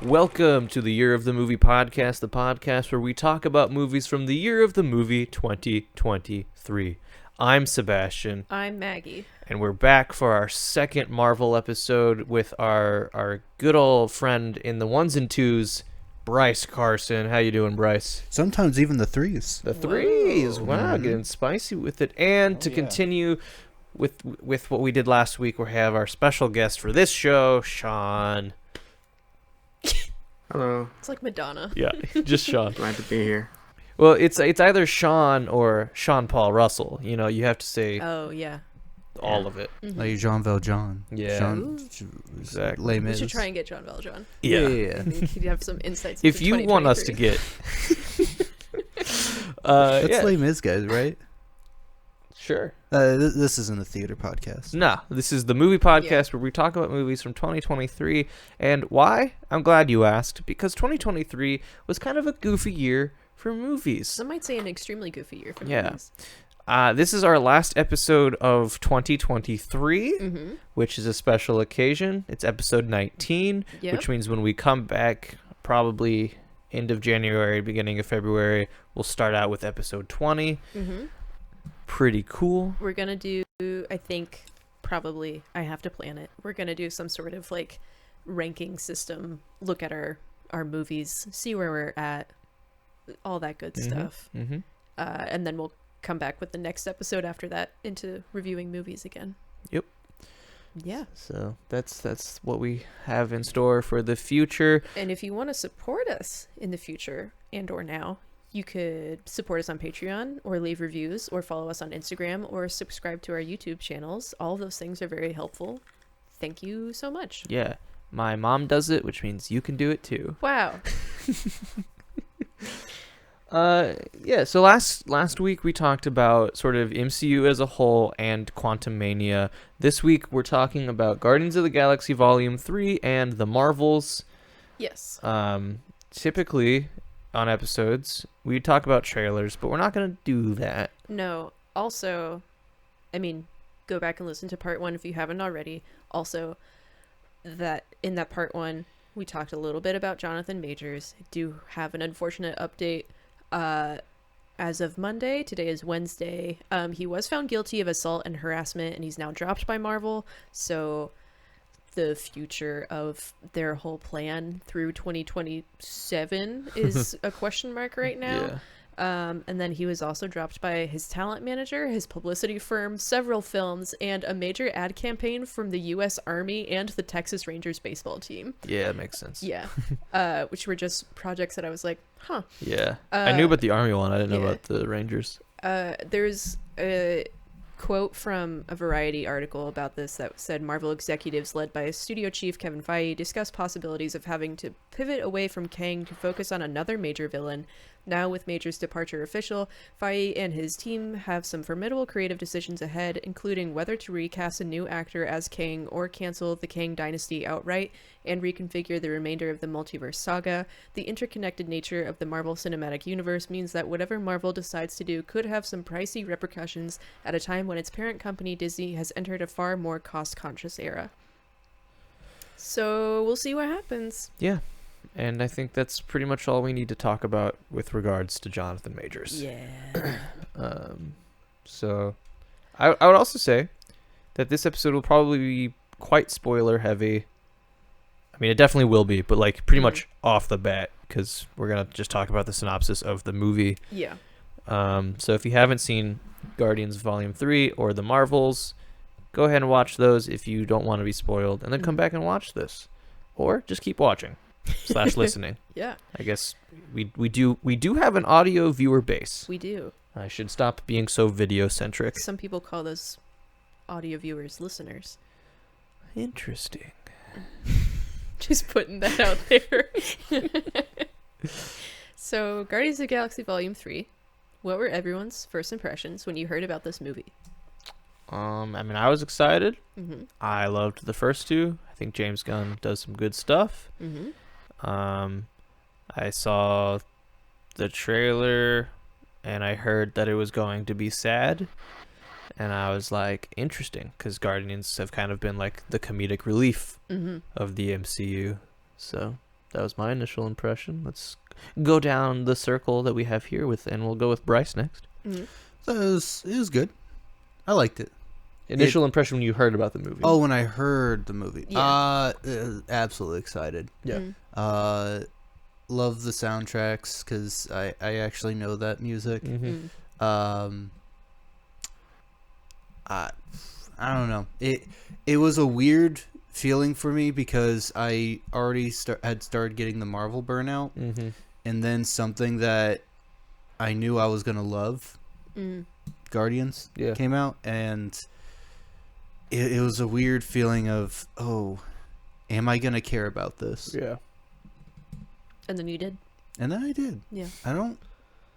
Welcome to the Year of the Movie podcast, the podcast where we talk about movies from the year of the movie 2023. I'm Sebastian. I'm Maggie. And we're back for our second Marvel episode with our good old friend in the ones and twos, Bryce Carson. How you doing, Bryce? Sometimes even the threes. The threes. Whoa. Wow, getting spicy with it. And to continue with what we did last week, we have our special guest for this show, Sean. Hello. It's like Madonna. Yeah, just Sean. Glad to be here. Well, it's either Sean or Sean Paul Russell. You know, you have to say Oh, yeah. all of it. Mhm. Like Jean Valjean. Yeah. Jean, Exactly. Les We Mis. should try and get John Valjean. Yeah. I think he'd have some insights. If into you want us to 2023. get, That's yeah, Les Mis, guys, right? sure. This isn't a theater podcast. No, this is the movie podcast where we talk about movies from 2023. And why? I'm glad you asked, because 2023 was kind of a goofy year for movies. Some might say an extremely goofy year for Yeah. movies. This is our last episode of 2023, Mm-hmm. which is a special occasion. It's episode 19, Yep. which means when we come back, probably end of January, beginning of February, we'll start out with episode 20. Mm-hmm. Pretty cool. We're going to do, I think, probably, I have to plan it. We're going to do some sort of like ranking system, look at our movies, see where we're at, all that good stuff. Mm-hmm. And then we'll come back with the next episode after that into reviewing movies again. Yep. Yeah. So that's what we have in store for the future. And if you want to support us in the future and or now, you could support us on Patreon or leave reviews or follow us on Instagram or subscribe to our YouTube channels. All of those things are very helpful. Thank you so much. Yeah. My mom does it, which means you can do it too. Wow. Yeah, so last week we talked about sort of MCU as a whole and Quantumania. This week we're talking about Guardians of the Galaxy Volume 3 and the Marvels. Yes. Typically on episodes we talk about trailers, but we're not going to do that. No. Also, I mean, go back and listen to part 1 if you haven't already. Also, that in that part 1, we talked a little bit about Jonathan Majors. I do have an unfortunate update. As of Monday, today is Wednesday, he was found guilty of assault and harassment, and he's now dropped by Marvel. So the future of their whole plan through 2027 is a question mark right now. Yeah. And then he was also dropped by his talent manager, his publicity firm, several films, and a major ad campaign from the U.S. Army and the Texas Rangers baseball team. Yeah, that makes sense. Yeah. Which were just projects that I was like, huh. Yeah. I knew about the Army one. I didn't know yeah. about the Rangers. There's a quote from a Variety article about this that said Marvel executives led by studio chief Kevin Feige discussed possibilities of having to pivot away from Kang to focus on another major villain. Now, with Major's departure official, Feige and his team have some formidable creative decisions ahead, including whether to recast a new actor as Kang or cancel the Kang dynasty outright and reconfigure the remainder of the multiverse saga. The interconnected nature of the Marvel Cinematic Universe means that whatever Marvel decides to do could have some pricey repercussions at a time when its parent company Disney has entered a far more cost-conscious era. So we'll see what happens. Yeah. And I think that's pretty much all we need to talk about with regards to Jonathan Majors. Yeah. So I would also say that this episode will probably be quite spoiler heavy. I mean, it definitely will be, but like pretty much off the bat, because we're going to just talk about the synopsis of the movie. Yeah. So if you haven't seen Guardians Volume 3 or The Marvels, go ahead and watch those if you don't want to be spoiled, and then come back and watch this. Or just keep watching / listening. Yeah. I guess we do have an audio viewer base. We do. I should stop being so video centric. Some people call those audio viewers listeners. Interesting. Just putting that out there. So, Guardians of the Galaxy Volume 3. What were everyone's first impressions when you heard about this movie? I mean, I was excited. Mm-hmm. I loved the first two. I think James Gunn does some good stuff. Mm-hmm. I saw the trailer and I heard that it was going to be sad. And I was like, interesting, because Guardians have kind of been like the comedic relief of the MCU. So that was my initial impression. Let's go down the circle that we have here and we'll go with Bryce next. Mm-hmm. So it was good. I liked it. Initial impression when you heard about the movie. Oh, when I heard the movie. Yeah. Absolutely excited. Yeah. Mm. Love the soundtracks because I actually know that music. Mm-hmm. Mm. I don't know. It was a weird feeling for me because I already had started getting the Marvel burnout, Mm-hmm. and then something that I knew I was gonna love, Guardians, came out, and it was a weird feeling of, oh, am I gonna care about this? Yeah. And then you did. And then I did. Yeah.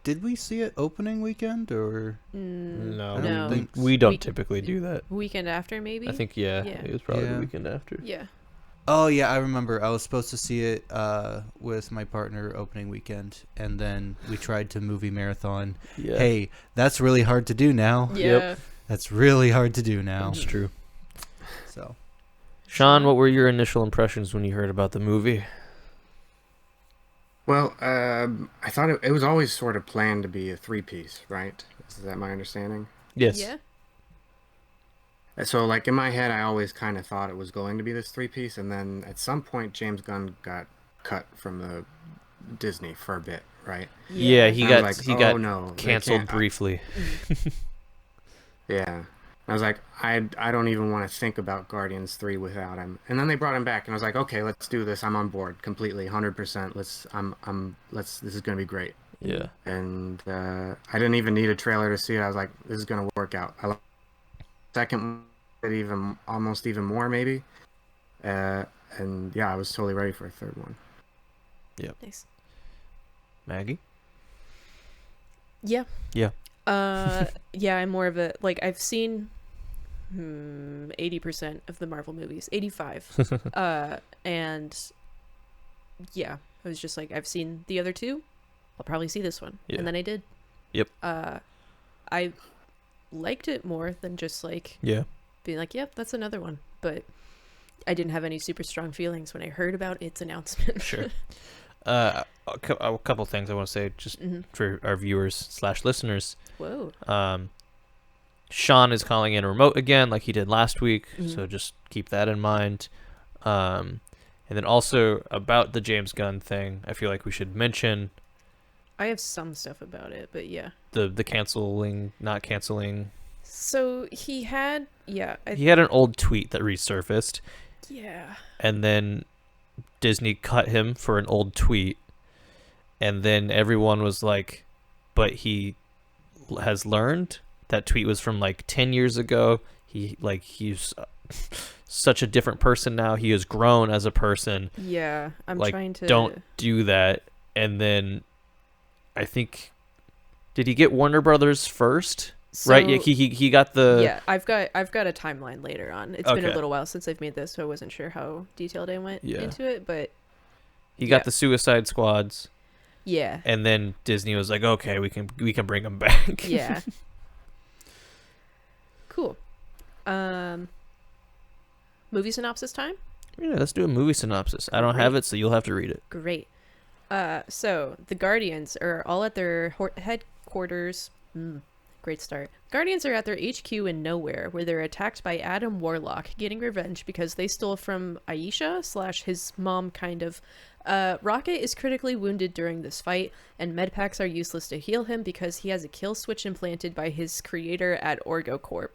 Did we see it opening weekend or? No, I don't think we don't typically do that. Weekend after, maybe? I think, it was probably the weekend after. Yeah. Oh, yeah, I remember. I was supposed to see it with my partner opening weekend, and then we tried to movie marathon. Yeah. Hey, that's really hard to do now. Yeah. Yep. That's really hard to do now. That's true. So, Sean, what were your initial impressions when you heard about the movie? Well, I thought it was always sort of planned to be a 3-piece, right? Is that my understanding? Yes. Yeah. So, like, in my head, I always kind of thought it was going to be this 3-piece, and then at some point, James Gunn got cut from the Disney for a bit, right? Yeah, he And I got was he like, got oh, no, they canceled can't- briefly. Yeah. I was like, I don't even want to think about Guardians 3 without him. And then they brought him back, and I was like, okay, let's do this. I'm on board completely, 100%. This is going to be great. Yeah. And I didn't even need a trailer to see it. I was like, this is going to work out. I like second one, almost even more maybe. And yeah, I was totally ready for a third one. Yep. Nice. Maggie? Yeah. Yeah. Yeah, I'm more of a, like, I've seen 80% of the Marvel movies, 85. And yeah, I was just like, I've seen the other two, I'll probably see this one. Yeah. And then I did. Yep. I liked it more than just like being like, yep, that's another one. But I didn't have any super strong feelings when I heard about its announcement. Sure. A couple things I want to say just for our viewers / listeners. Whoa. Sean is calling in remote again like he did last week, so just keep that in mind. And then also about the James Gunn thing, I feel like we should mention I have some stuff about it, but yeah. the canceling, not canceling. So he had, he had an old tweet that resurfaced. Yeah. And then Disney cut him for an old tweet. And then everyone was like, but he has learned. That tweet was from like 10 years ago. He's such a different person now. He has grown as a person. Yeah, I'm like, trying to... Don't do that. And then I think... Did he get Warner Brothers first? So, right? Yeah, he got the... Yeah, I've got a timeline later on. It's been a Okay. little while since I've made this, so I wasn't sure how detailed I went into it, but... He got the Suicide Squads. Yeah. And then Disney was like, okay, we can bring him back. Yeah. Cool. Movie synopsis time? Yeah, let's do a movie synopsis. I don't have it, so you'll have to read it. Great. So the Guardians are all at their headquarters. Great start. Guardians are at their HQ in Nowhere, where they're attacked by Adam Warlock, getting revenge because they stole from Aisha / his mom, kind of. Rocket is critically wounded during this fight, and medpacks are useless to heal him because he has a kill switch implanted by his creator at OrgoCorp.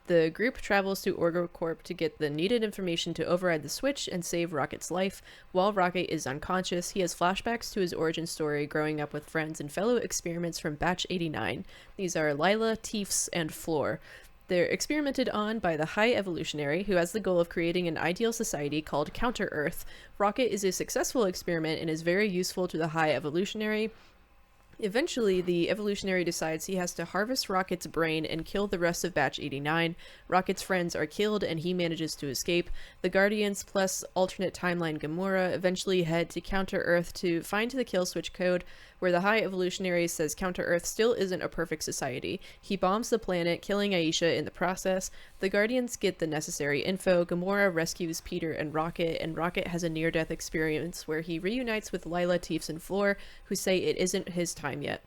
The group travels to OrgoCorp to get the needed information to override the switch and save Rocket's life. While Rocket is unconscious, he has flashbacks to his origin story growing up with friends and fellow experiments from Batch 89. These are Lila, Teefs, and Floor. They're experimented on by the High Evolutionary, who has the goal of creating an ideal society called Counter-Earth. Rocket is a successful experiment and is very useful to the High Evolutionary. Eventually, the evolutionary decides he has to harvest Rocket's brain and kill the rest of Batch 89. Rocket's friends are killed and he manages to escape. The Guardians plus alternate timeline Gamora eventually head to Counter-Earth to find the kill switch code, where the High Evolutionary says Counter-Earth still isn't a perfect society. He bombs the planet, killing Aisha in the process. The Guardians get the necessary info. Gamora rescues Peter and Rocket has a near-death experience where he reunites with Lila, Teefs, and Floor, who say it isn't his time yet.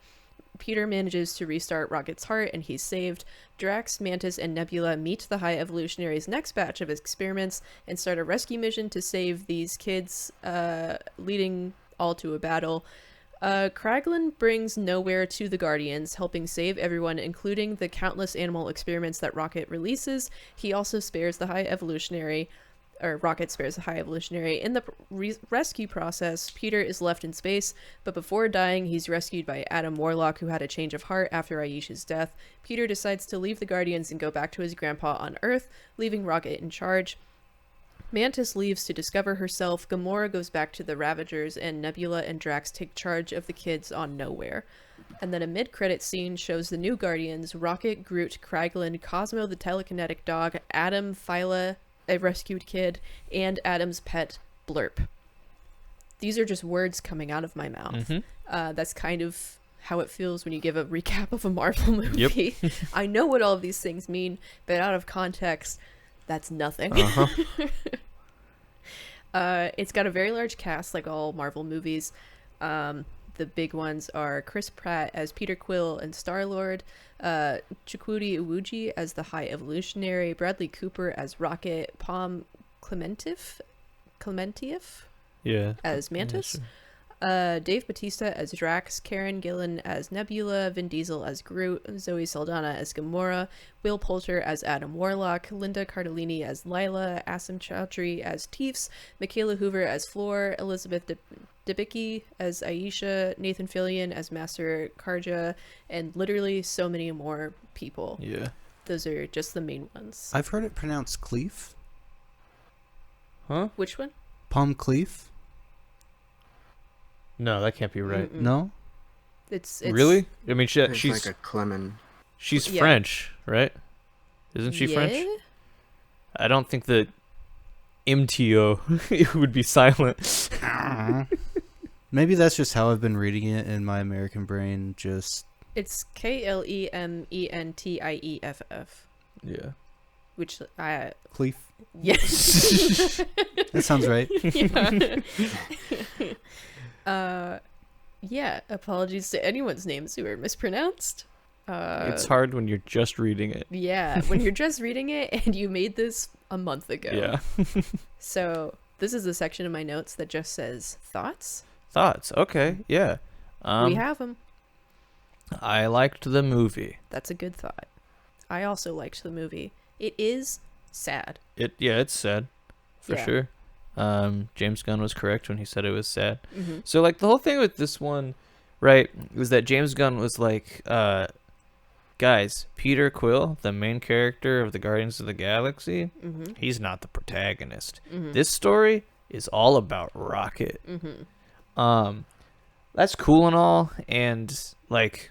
Peter manages to restart Rocket's heart and he's saved. Drax, Mantis, and Nebula meet the High Evolutionary's next batch of experiments and start a rescue mission to save these kids, leading all to a battle. Kraglin brings Nowhere to the Guardians, helping save everyone, including the countless animal experiments that Rocket releases. He also spares the High Evolutionary, or Rocket spares the High Evolutionary. In the rescue process, Peter is left in space, but before dying, he's rescued by Adam Warlock, who had a change of heart after Aisha's death. Peter decides to leave the Guardians and go back to his grandpa on Earth, leaving Rocket in charge. Mantis leaves to discover herself, Gamora goes back to the Ravagers, and Nebula and Drax take charge of the kids on Nowhere. And then a mid-credit scene shows the new Guardians, Rocket, Groot, Kraglin, Cosmo the telekinetic dog, Adam, Phyla, a rescued kid, and Adam's pet, Blurp. These are just words coming out of my mouth. That's kind of how it feels when you give a recap of a Marvel movie. Yep. I know what all of these things mean, but out of context, that's nothing. It's got a very large cast, like all Marvel movies. The big ones are Chris Pratt as Peter Quill and Star-Lord, Chukwudi Iwuji as the High Evolutionary, Bradley Cooper as Rocket, Palm Clementieff as Mantis, Dave Bautista as Drax, Karen Gillan as Nebula, Vin Diesel as Groot, Zoe Saldana as Gamora, Will Poulter as Adam Warlock, Linda Cardellini as Lila, Asim Chowdhury as Teefs, Michaela Hoover as Floor, Elizabeth Debicki as Aisha, Nathan Fillion as Master Karja, and literally so many more people. Yeah. Those are just the main ones. I've heard it pronounced Cleef. Huh? Which one? Palm Cleef? No, that can't be right. No? It's really? I mean, It's she's like a Clemen. She's French, right? Isn't she French? I don't think that MTO would be silent. Maybe that's just how I've been reading it in my American brain. Just it's Klementieff. Yeah. Which I Cleef. Yes. That sounds right. Yeah. Apologies to anyone's names who are mispronounced. It's hard when you're just reading it. Yeah, when you're just reading it and you made this a month ago. Yeah. So this is the section of my notes that just says thoughts. Thoughts. Okay. Yeah. We have them. I liked the movie. That's a good thought. I also liked the movie. It is sad. It's sad, for Yeah. sure. James Gunn was correct when he said it was sad. Mm-hmm. So like the whole thing with this one, right, was that James Gunn was like, guys, Peter Quill, the main character of the Guardians of the Galaxy, he's not the protagonist. This story is all about Rocket. That's cool and all, and like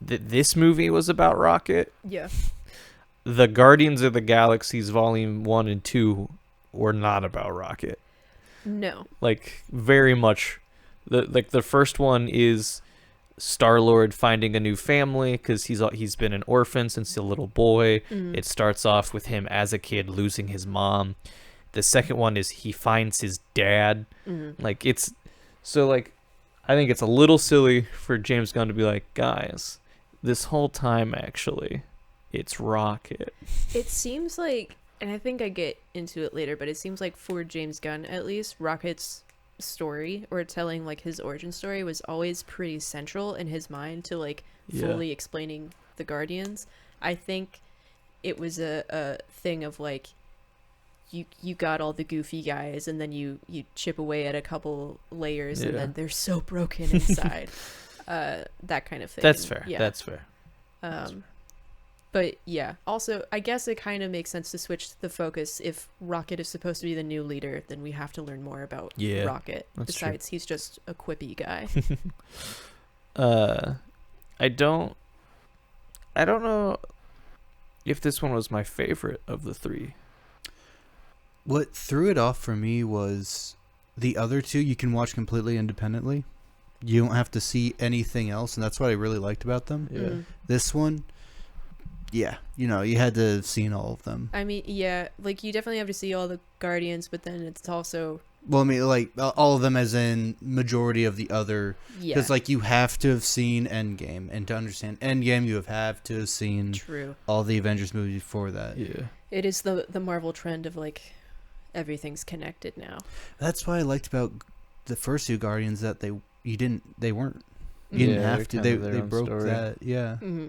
this movie was about Rocket. Yeah. The Guardians of the Galaxy's Volume 1 and 2 were not about Rocket. No. Like, very much. The first one is Star-Lord finding a new family because he's been an orphan since a little boy. It starts off with him as a kid losing his mom. The second one is he finds his dad. Like, it's... So, like, I think it's a little silly for James Gunn to be like, guys, this whole time, actually, it's Rocket. It seems like, and I think I get into it later, but it seems like for James Gunn, at least, Rocket's story, or telling, like, his origin story was always pretty central in his mind to, like, fully explaining the Guardians. I think it was a thing of, like, you got all the goofy guys, and then you chip away at a couple layers, and then they're so broken inside. That kind of thing. That's fair. Yeah. That's fair. But yeah, also, I guess it kind of makes sense to switch the focus. If Rocket is supposed to be the new leader, then we have to learn more about Rocket. That's Besides, he's just a quippy guy. I don't know if this one was my favorite of the three. What threw it off for me was the other two you can watch completely independently. You don't have to see anything else, and that's what I really liked about them. Yeah. This one, yeah, you had to have seen all of them. I mean, yeah, like you definitely have to see all the Guardians, but then it's also... Well, I mean, like all of them as in majority of the other. Yeah. Because like you have to have seen Endgame, and to understand Endgame, you have to have seen True. all the Avengers movies before that. Yeah. It is the Marvel trend of like everything's connected now. That's what I liked about the first two Guardians, that they didn't Yeah, have to. they're They kind of their own broke story. that. Yeah. Mm-hmm.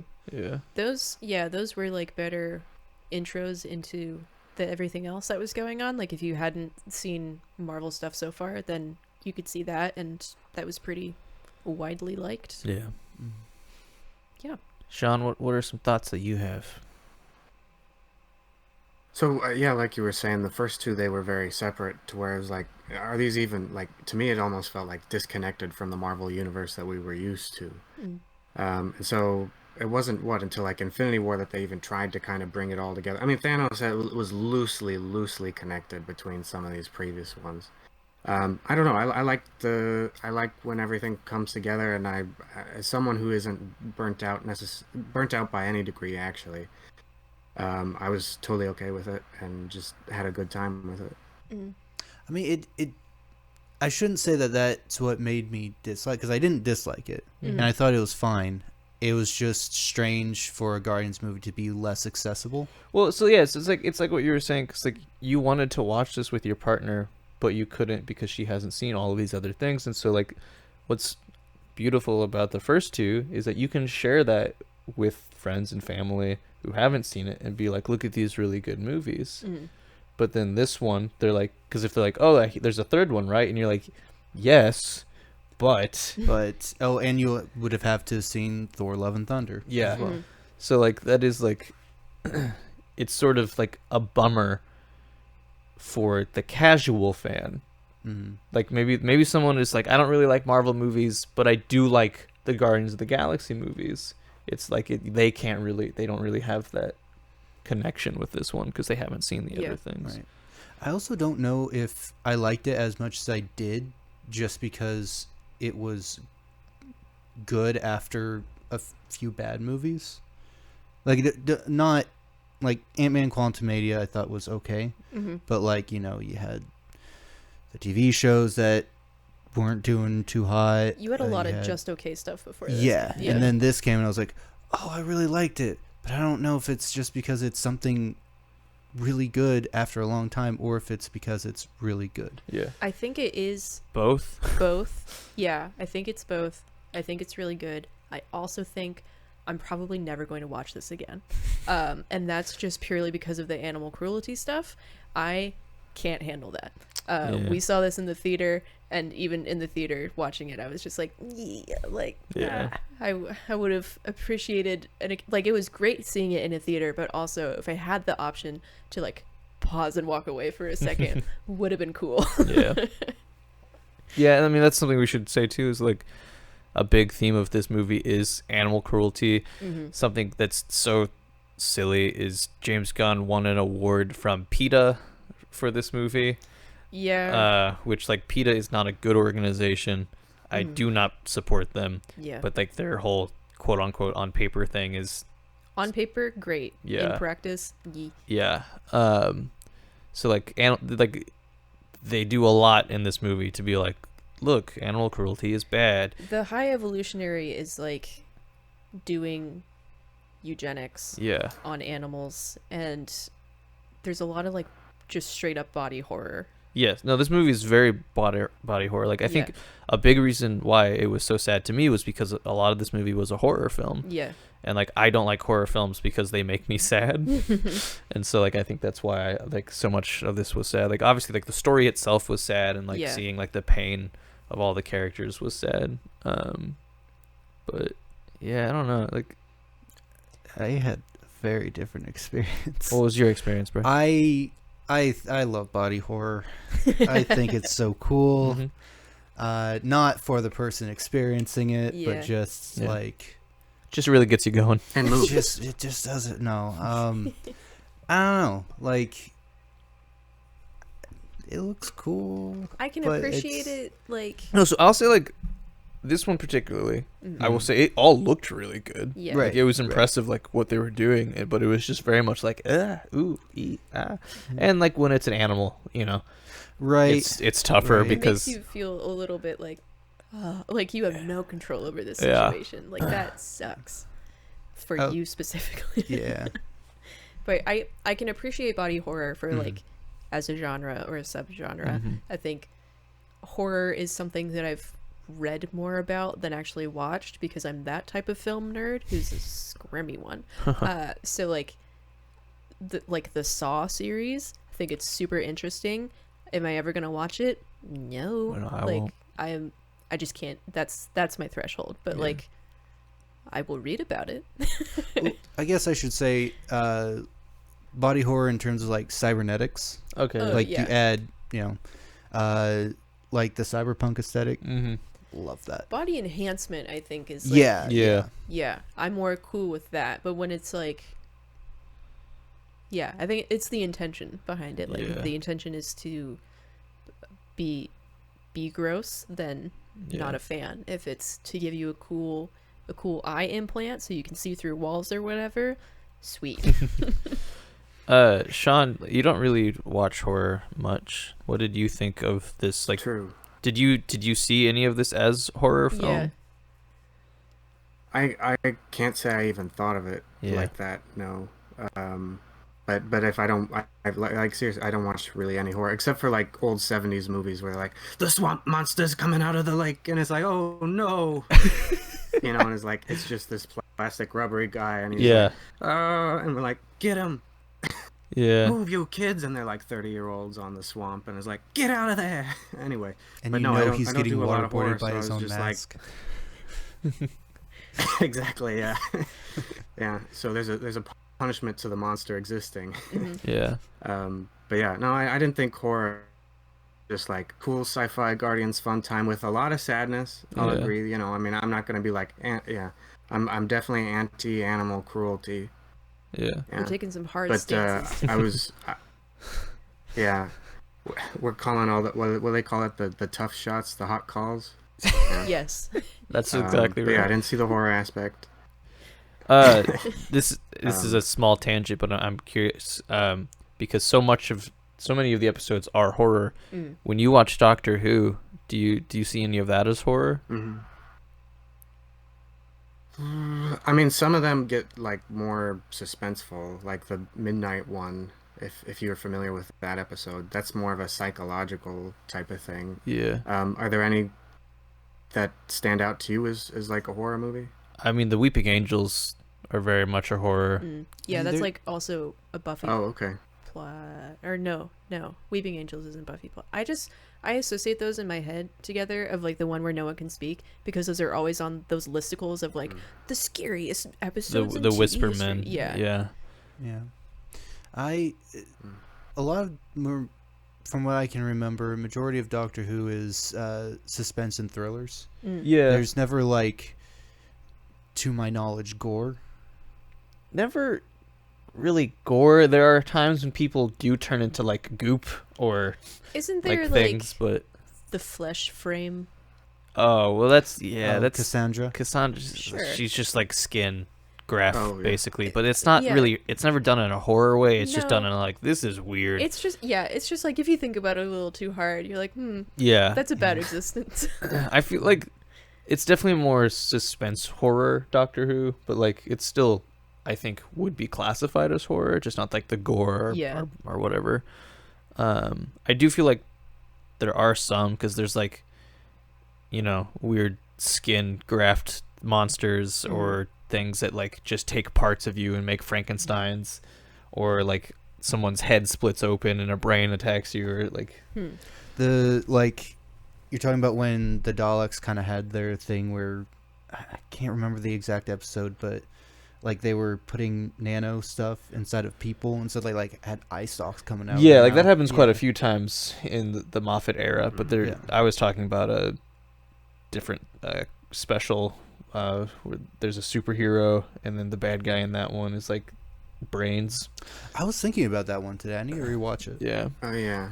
Yeah. Those were like better intros into everything else that was going on. Like if you hadn't seen Marvel stuff so far, then you could see that, and that was pretty widely liked. Yeah. Yeah. Sean, what are some thoughts that you have? So yeah, like you were saying, the first two, they were very separate, to where it was like, are these even, like, to me it almost felt like disconnected from the Marvel universe that we were used to. And so it wasn't until like Infinity War that they even tried to kind of bring it all together. I mean, Thanos was loosely connected between some of these previous ones. I don't know. I like when everything comes together, and I, as someone who isn't burnt out by any degree, actually, I was totally okay with it and just had a good time with it. I mean, it. I shouldn't say that that's what made me dislike, because I didn't dislike it, and I thought it was fine. It was just strange for a Guardians movie to be less accessible. Well, so yes, it's like what you were saying, because like you wanted to watch this with your partner, but you couldn't because she hasn't seen all of these other things. And so like what's beautiful about the first two is that you can share that with friends and family who haven't seen it and be like, look at these really good movies. But then this one, they're like, because if they're like, oh, there's a third one, right? And you're like, yes, but and you would have to have seen Thor: Love and Thunder. yeah. as well. So like that is like it's sort of like a bummer for the casual fan. Like maybe someone is like, I don't really like Marvel movies, but I do like the Guardians of the Galaxy movies. It's like they don't really have that connection with this one because they haven't seen the other things. Right. I also don't know if I liked it as much as I did just because it was good after a few bad movies. Like not like Ant-Man Quantumania I thought was okay, but like, you had the TV shows that weren't doing too hot. You had a lot of just okay stuff before this. Yeah, and then this came and I was like, oh, I really liked it. But I don't know if it's just because it's something really good after a long time, or if it's because it's really good. Yeah. I think it is both. Yeah, I think it's both. I think it's really good. I also think I'm probably never going to watch this again. And that's just purely because of the animal cruelty stuff. I can't handle that. We saw this in the theater, and even in the theater watching it, I was just like, I would have appreciated, and like it was great seeing it in a theater, but also if I had the option to like pause and walk away for a second, would have been cool. Yeah, and I mean that's something we should say too, is like a big theme of this movie is animal cruelty. Something that's so silly is James Gunn won an award from PETA for this movie. Which like PETA is not a good organization. I do not support them. But like their whole quote unquote on paper thing is on paper great. In practice, so like they do a lot in this movie to be like, look, animal cruelty is bad. The High Evolutionary is like doing eugenics on animals, and there's a lot of like just straight up body horror. Yes. No, this movie is very body horror. Like I think a big reason why it was so sad to me was because a lot of this movie was a horror film. Yeah. And like I don't like horror films because they make me sad. And so like I think that's why like so much of this was sad. Like obviously like the story itself was sad, and like seeing like the pain of all the characters was sad. But yeah, I don't know. Like I had a very different experience. What was your experience, bro? I love body horror. I think it's so cool. not for the person experiencing it, Yeah. but just like just really gets you going. And it movies. just doesn't know. I don't know. Like it looks cool. I can but appreciate it's- it. Like, No, so I'll say like this one particularly. I will say it all looked really good. yeah, Right. Like it was impressive, like what they were doing, but it was just very much like and like when it's an animal, you know, Right. it's tougher Right. because it makes you feel a little bit like you have no control over this Yeah. situation. Like that sucks for Oh. you specifically. Yeah. But I can appreciate body horror for like as a genre or a subgenre. I think horror is something that I've read more about than actually watched because I'm that type of film nerd who's a scrimmy one. So like the Saw series, I think it's super interesting. Am I ever gonna watch it? No. No, I won't. I just can't. That's my threshold. But Yeah. like I will read about it. Well, I guess I should say body horror in terms of like cybernetics. okay. Oh, Like yeah. you add, like the cyberpunk aesthetic. Mm-hmm. Love that. Body enhancement, I think, is like, Yeah. yeah, I'm more cool with that. But when it's like, yeah, I think it's the intention behind it. Like Yeah. the intention is to be gross, then not a fan. If it's to give you a cool eye implant so you can see through walls or whatever, sweet. Sean, you don't really watch horror much. What did you think of this? Like, True. did you see any of this as horror film? Yeah. I can't say I even thought of it Yeah. like that. No. But if I don't, like seriously, I don't watch really any horror except for like old 70s movies where like the swamp monster's coming out of the lake and it's like, oh no, and it's like it's just this plastic rubbery guy and he's Yeah. like, and we're like, get him, Yeah. move you kids, and they're like 30-year-olds on the swamp and it's like, get out of there. Anyway, And but you no, I know don't- he's I don't getting do a lot of horror, waterboarded by so I his was own just like- mask. exactly, yeah. Yeah, so there's a punishment to the monster existing. Yeah. But yeah, no, I didn't think horror, just like cool sci-fi Guardians fun time with a lot of sadness. I'll Yeah. agree. I mean, I'm not gonna be like, I'm definitely anti-animal cruelty. Yeah. We're taking some hard But stances. yeah, we're calling all that. What do they call it? The tough shots, the hot calls. Yeah. Yes. That's exactly but yeah, I right. didn't see the horror aspect. This is a small tangent, but I'm curious because so many of the episodes are horror. Mm. When you watch Doctor Who, do you see any of that as horror? I mean, some of them get like more suspenseful, like the Midnight one. If you're familiar with that episode, that's more of a psychological type of thing. Yeah. Are there any that stand out to you as like a horror movie? I mean, the Weeping Angels are very much a horror. Yeah, And that's they're- like also a Buffy Oh, okay. plot. Or no, Weeping Angels isn't Buffy plot. I associate those in my head together of like the one where no one can speak because those are always on those listicles of like the scariest episodes. in The TV Whisper history. Men. Yeah. Yeah. Yeah. A lot of more, from what I can remember, a majority of Doctor Who is suspense and thrillers. Yeah. There's never like, to my knowledge, gore. Never really gore. There are times when people do turn into like goop or Isn't there like like things, but the flesh frame? oh well, that's Cassandra. Cassandra. Sure. She's just like skin graft Oh, yeah. basically, but it's not Yeah. really. It's never done in a horror way. It's just No. done in like this is weird. It's just like if you think about it a little too hard, you're like, Yeah. that's a bad existence. I feel like it's definitely more suspense horror Doctor Who, but like it's still, I think, would be classified as horror, just not like the gore or, Yeah. or whatever. I do feel like there are some because there's like, weird skin graft monsters or things that like just take parts of you and make Frankensteins, or like someone's head splits open and a brain attacks you, or like You're talking about when the Daleks kind of had their thing where I can't remember the exact episode, but like they were putting nano stuff inside of people, and so they like had eye stalks coming out. yeah, of like their that mouth. happens quite Yeah. a few times in the Moffat era, but there Yeah. I was talking about different special. Where there's a superhero, and then the bad guy in that one is like Brains. I was thinking about that one today. I need to rewatch it. Yeah. Oh yeah.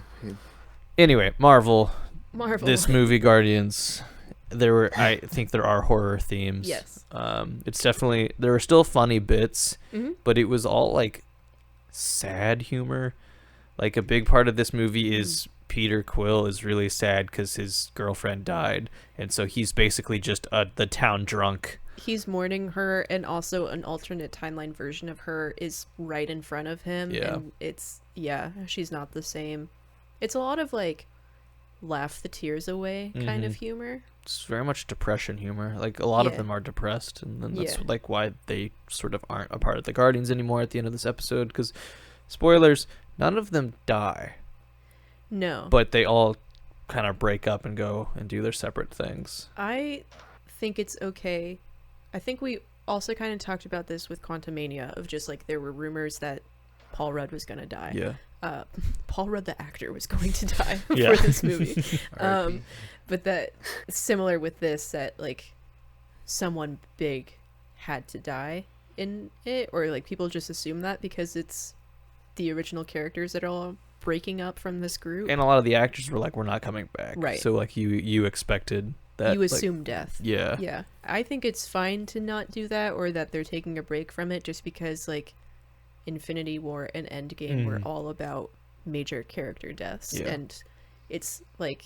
Anyway, Marvel. Marvel. This movie, Guardians. I think there are horror themes. Yes. It's definitely, there were still funny bits, Mm-hmm. but it was all like sad humor. Like a big part of this movie is Peter Quill is really sad because his girlfriend died, and so he's basically just the town drunk. He's mourning her, and also an alternate timeline version of her is right in front of him. Yeah. And she's not the same. It's a lot of like laugh the tears away kind of humor. It's very much depression humor. Like a lot of Yeah. them are depressed, and then that's Yeah. like why they sort of aren't a part of the Guardians anymore at the end of this episode. Because spoilers, none of them die, No. but they all kind of break up and go and do their separate things. I think it's okay. I think we also kind of talked about this with Quantumania, of just like there were rumors that Paul Rudd was going to die. Yeah. Paul Rudd, the actor, was going to die Yeah. for this movie. R.I.P. But that similar with this, that like someone big had to die in it, or like people just assume that because it's the original characters that are all breaking up from this group. And a lot of the actors were like, "We're not coming back." Right. So like you expected that. You like, assume death. Yeah. Yeah. I think it's fine to not do that, or that they're taking a break from it, just because like Infinity War and Endgame were all about major character deaths. Yeah. And it's like,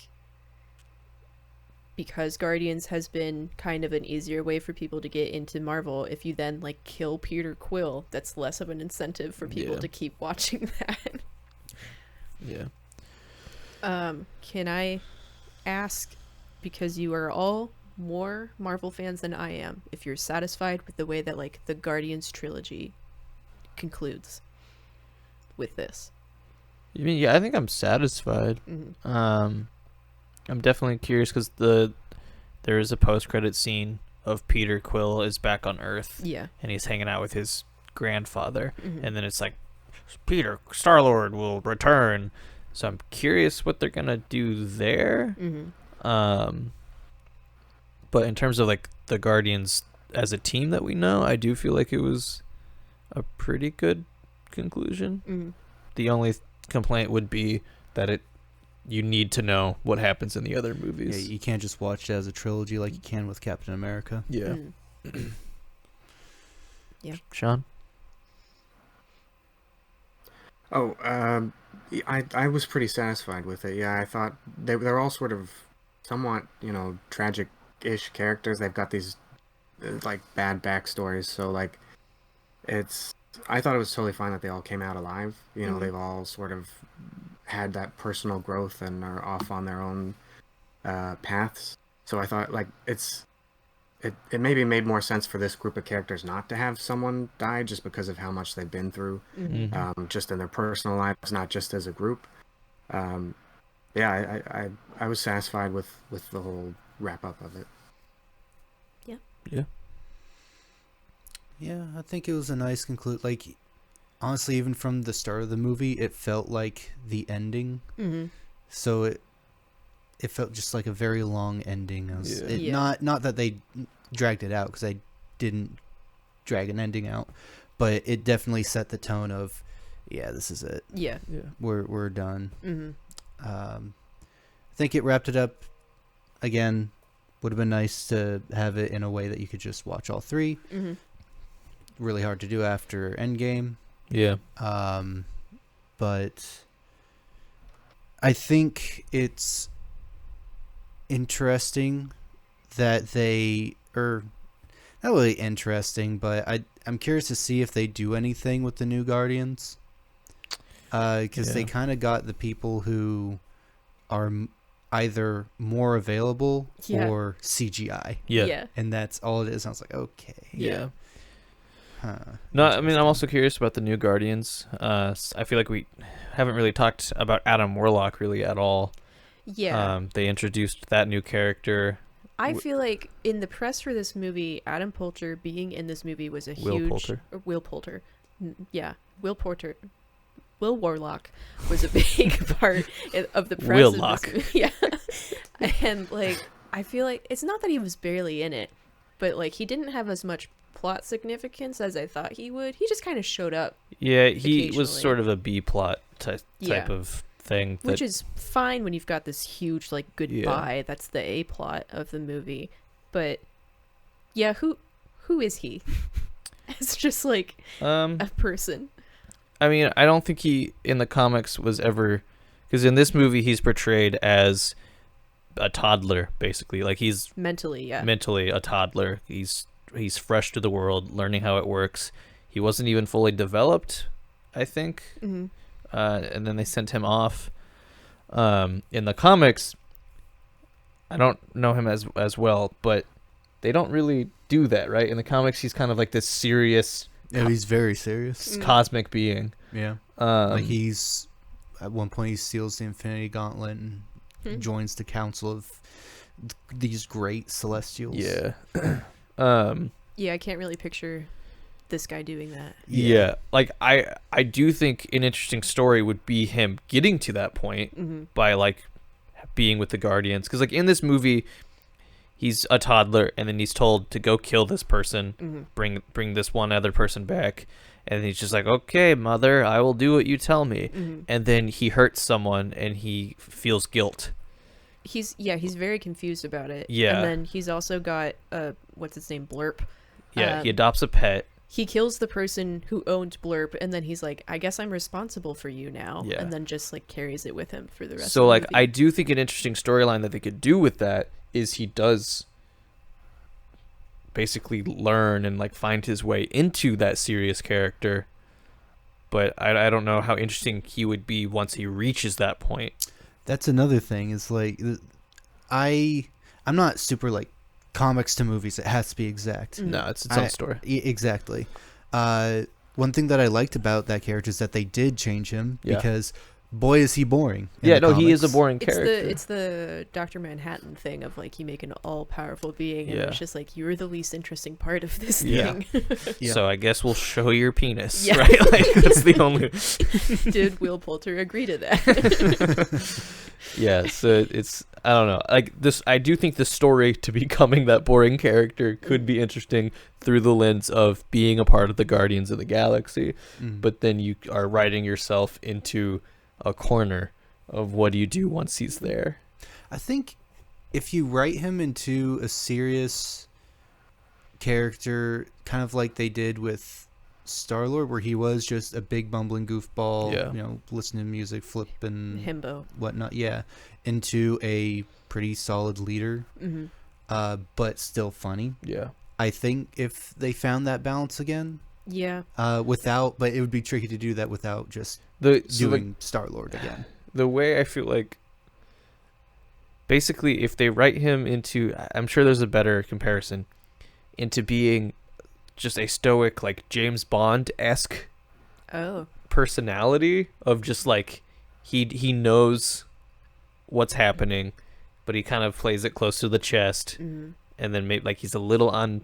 because Guardians has been kind of an easier way for people to get into Marvel, if you then like kill Peter Quill, that's less of an incentive for people Yeah. to keep watching that. Yeah. Can I ask, because you are all more Marvel fans than I am, if you're satisfied with the way that like the Guardians trilogy concludes with this? You mean, yeah, I think I'm satisfied. I'm definitely curious because there is a post-credit scene of Peter Quill is back on Earth. Yeah. And he's hanging out with his grandfather. Mhm. And then it's like, Star-Lord will return. So I'm curious what they're going to do there. But in terms of like the Guardians as a team that we know, I do feel like it was a pretty good conclusion. The only complaint would be that you need to know what happens in the other Yeah, movies. you can't just watch it as a trilogy like you can with Captain America. Yeah. Yeah. Sean? Oh, I was pretty satisfied with it. Yeah, I thought they're all sort of somewhat, tragic-ish characters. They've got these like bad backstories, so like I thought it was totally fine that they all came out alive. They've all sort of had that personal growth and are off on their own paths. So I thought like it maybe made more sense for this group of characters not to have someone die just because of how much they've been through, just in their personal lives, not just as a group. Yeah, I was satisfied with the whole wrap up of it. Yeah. Yeah, I think it was a nice conclude. Like, honestly, even from the start of the movie, it felt like the ending. So it felt just like a very long ending. Not that they dragged it out, because they didn't drag an ending out, but it definitely set the tone of, yeah, this is it. Yeah. We're done. I think it wrapped it up. Again, would have been nice to have it in a way that you could just watch all three. Really hard to do after Endgame. Yeah. But I think it's interesting that they are not really interesting, but I'm curious to see if they do anything with the new Guardians, because they kind of got the people who are either more available or CGI. Yeah. And that's all it is. I was like, okay. Yeah. Huh. No, I mean, I'm also curious about the new Guardians. I feel like we haven't really talked about Adam Warlock really at all. Yeah. They introduced that new character. I feel like in the press for this movie, Adam Poulter being in this movie was a Will huge... Poulter. Will Poulter. Yeah. Will Poulter. Will Warlock was a big part of the press. Willock. Yeah. And like, I feel like it's not that he was barely in it, but like he didn't have as much plot significance as I thought he would. He just kind of showed up. Yeah, he was sort of a B plot type of thing, which is fine when you've got this huge like goodbye. That's the A plot of the movie. But yeah, who is he? It's just like a person. I mean, I don't think he in the comics was ever, because in this movie he's portrayed as a toddler, basically. Like he's mentally a toddler. He's fresh to the world, learning how it works. He wasn't even fully developed, I think. Mm-hmm. And then they sent him off. In the comics, I don't know him as well, but they don't really do that, right? In the comics, he's kind of like this serious. Yeah, he's very serious. Cosmic being. Yeah. Like he's, at one point, he steals the Infinity Gauntlet and joins the council of these great Celestials. Yeah. Yeah, I can't really picture this guy doing that. Yeah. Like I do think an interesting story would be him getting to that point by like being with the Guardians, because like in this movie he's a toddler and then he's told to go kill this person, bring this one other person back, and he's just like, okay, mother, I will do what you tell me. And then he hurts someone and he feels guilt. He's very confused about it. Yeah. And then he's also got what's his name, Blurp. Yeah, he adopts a pet. He kills the person who owned Blurp, and then he's like, I guess I'm responsible for you now. Yeah. And then just like carries it with him for the rest of the So like movie. I do think an interesting storyline that they could do with that is he does basically learn and like find his way into that serious character. But I don't know how interesting he would be once he reaches that point. That's another thing. Is like I'm not super like comics to movies. It has to be exact. No, it's its own story. Exactly. One thing that I liked about that character is that they did change him because boy is he boring. Yeah, no, he is a boring character. It's the Dr. Manhattan thing of like you make an all-powerful being, and it's just like you're the least interesting part of this thing. So I guess we'll show your penis, right? Like that's the only. Did Will Poulter agree to that? Yeah, so it's, I don't know, like this. I do think the story to becoming that boring character could be interesting through the lens of being a part of the Guardians of the Galaxy, but then you are writing yourself into a corner of what do you do once he's there. I think if you write him into a serious character, kind of like they did with Star-Lord, where he was just a big bumbling goofball, you know, listening to music, flipping himbo, whatnot, into a pretty solid leader, but still funny. Yeah, I think if they found that balance again, but it would be tricky to do that without just doing Star-Lord again. The way I feel like, basically, if they write him into, I'm sure there's a better comparison, into being just a stoic, like James Bond-esque personality of just like he knows what's happening, but he kind of plays it close to the chest, and then maybe like he's a little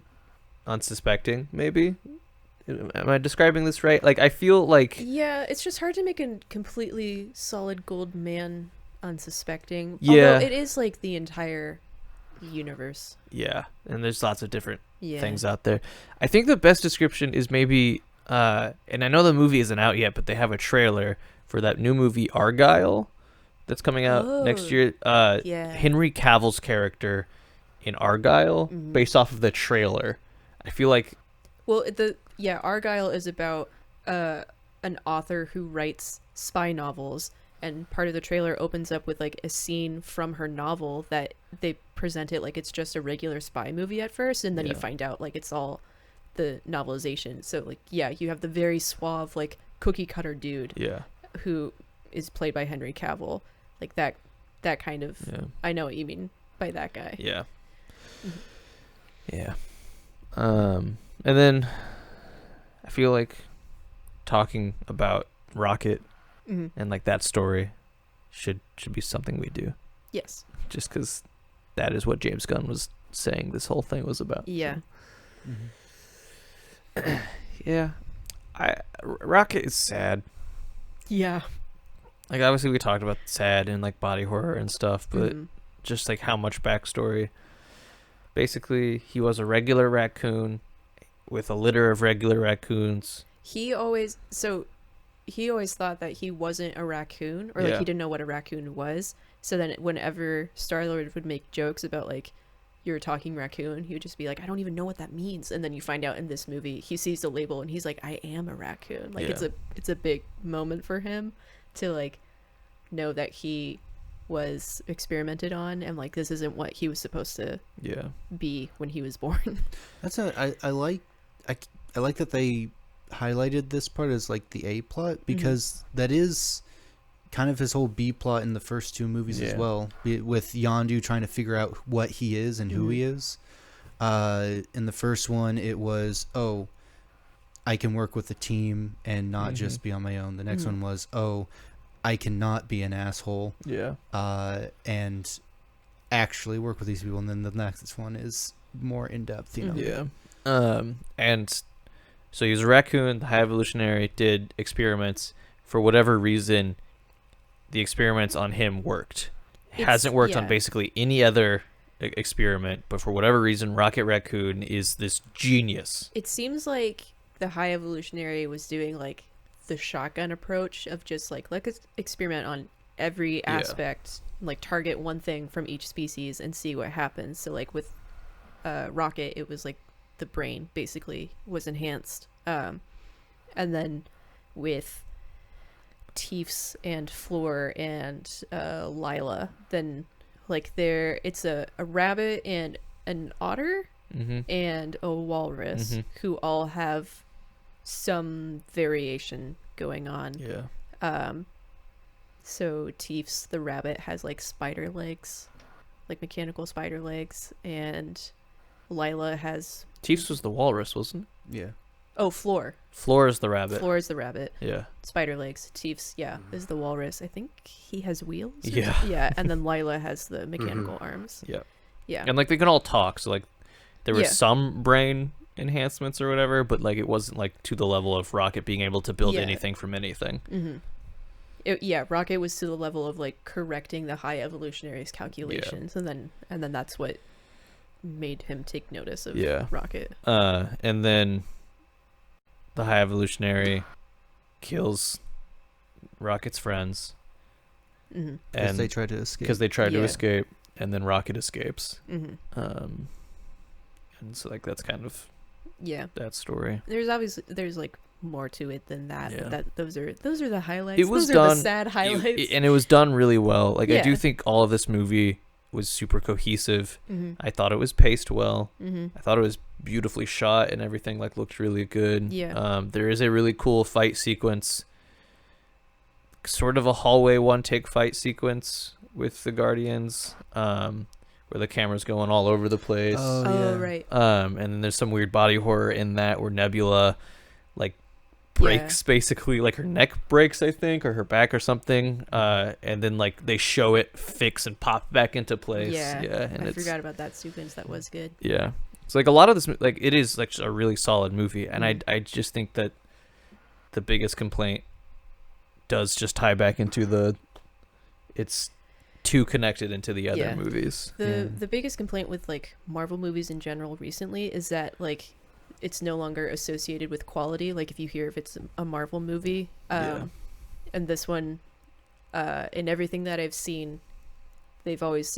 unsuspecting, maybe. Am I describing this right? Like I feel like it's just hard to make a completely solid gold man unsuspecting. Yeah, although it is like the entire universe. Yeah, and there's lots of different things out there. I think the best description is maybe, and I know the movie isn't out yet, but they have a trailer for that new movie Argyle that's coming out next year. Henry Cavill's character in Argyle, based off of the trailer. I feel like, Argyle is about an author who writes spy novels, and part of the trailer opens up with like a scene from her novel that they present it like it's just a regular spy movie at first, and then you find out like it's all the novelization. So like you have the very suave like cookie cutter dude who is played by Henry Cavill, like that kind of I know what you mean by that guy. And then I feel like talking about Rocket and like that story should be something we do. Yes. Just because that is what James Gunn was saying this whole thing was about. Yeah. So. Rocket is sad. Yeah. Like obviously we talked about sad and like body horror and stuff, but just like how much backstory. Basically, he was a regular raccoon with a litter of regular raccoons. He always thought that he wasn't a raccoon, or like he didn't know what a raccoon was. So then whenever Star-Lord would make jokes about like, you're a talking raccoon, he would just be like, I don't even know what that means. And then you find out in this movie, he sees the label and he's like, I am a raccoon. Like it's a big moment for him to like know that he was experimented on, and like this isn't what he was supposed to be when he was born. I like that they highlighted this part as like the A plot, because that is kind of his whole B plot in the first two movies as well, with Yondu trying to figure out what he is and who he is. In the first one, it was, I can work with a team and not just be on my own. The next one was, I cannot be an asshole. And actually work with these people. And then the next one is more in depth, you know. And so he was a raccoon. The High Evolutionary did experiments. For whatever reason, the experiments on him worked. It hasn't worked on basically any other experiment, but for whatever reason, Rocket Raccoon is this genius. It seems like the High Evolutionary was doing like the shotgun approach of just like, let's experiment on every aspect, like target one thing from each species and see what happens. So like with Rocket, it was like the brain basically was enhanced. And then with Teefs and Floor and Lila, then like it's a rabbit and an otter and a walrus who all have some variation going on. So Teefs the rabbit has like spider legs, like mechanical spider legs, and Lila has Teefs was the walrus, wasn't it? Yeah. Oh, Floor. Floor is the rabbit. Floor is the rabbit. Yeah. Spider legs. Teefs, is the walrus. I think he has wheels. Yeah. Yeah, and then Lila has the mechanical arms. Yeah. Yeah. And like they can all talk, so like there was some brain enhancements or whatever, but like it wasn't like to the level of Rocket being able to build anything from anything. Rocket was to the level of like correcting the High Evolutionary's calculations, and then that's what made him take notice of Rocket. And then the High Evolutionary kills Rocket's friends, and because they try to escape. And then Rocket escapes. And so like that's kind of that story. There's like more to it than that. But that those are the highlights. It was those done, are the sad highlights. And it was done really well. Like I do think all of this movie was super cohesive. I thought it was paced well. I thought it was beautifully shot, and everything like looked really good. There is a really cool fight sequence, sort of a hallway one take fight sequence with the Guardians, where the camera's going all over the place. Right. And then there's some weird body horror in that where Nebula like breaks, basically like her neck breaks, I think, or her back or something, and then like they show it fix and pop back into place. And I forgot about that sequence. That was good. It's like a lot of this, like it is like a really solid movie, and I just think that the biggest complaint does just tie back into it's too connected into the other movies. The biggest complaint with like Marvel movies in general recently is that like it's no longer associated with quality. Like if you hear if it's a Marvel movie, and this one, in everything that I've seen, they've always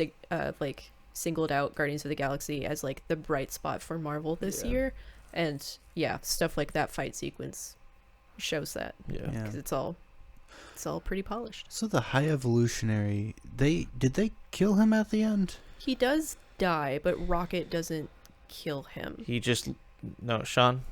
singled out Guardians of the Galaxy as like the bright spot for Marvel this year, and stuff like that fight sequence shows that because it's all pretty polished. So the High Evolutionary, did they kill him at the end? He does die, but Rocket doesn't kill him. He just Sean,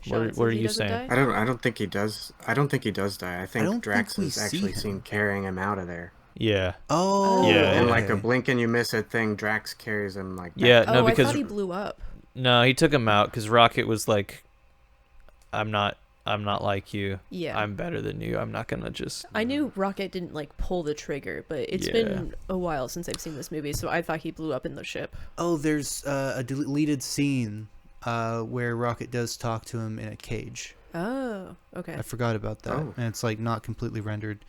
what are you saying? I don't think he does. I don't think he does die. I think Drax is actually seen carrying him out of there. Yeah. Oh. Yeah. And like a blink and you miss it thing, Drax carries him like back. Yeah. No, I because thought he blew up. No, he took him out because Rocket was like, I'm not like you. Yeah. I'm better than you. I'm not gonna just. I knew Rocket didn't like pull the trigger, but it's been a while since I've seen this movie, so I thought he blew up in the ship. Oh, there's a deleted scene where Rocket does talk to him in a cage. Oh, okay. I forgot about that. And it's like not completely rendered.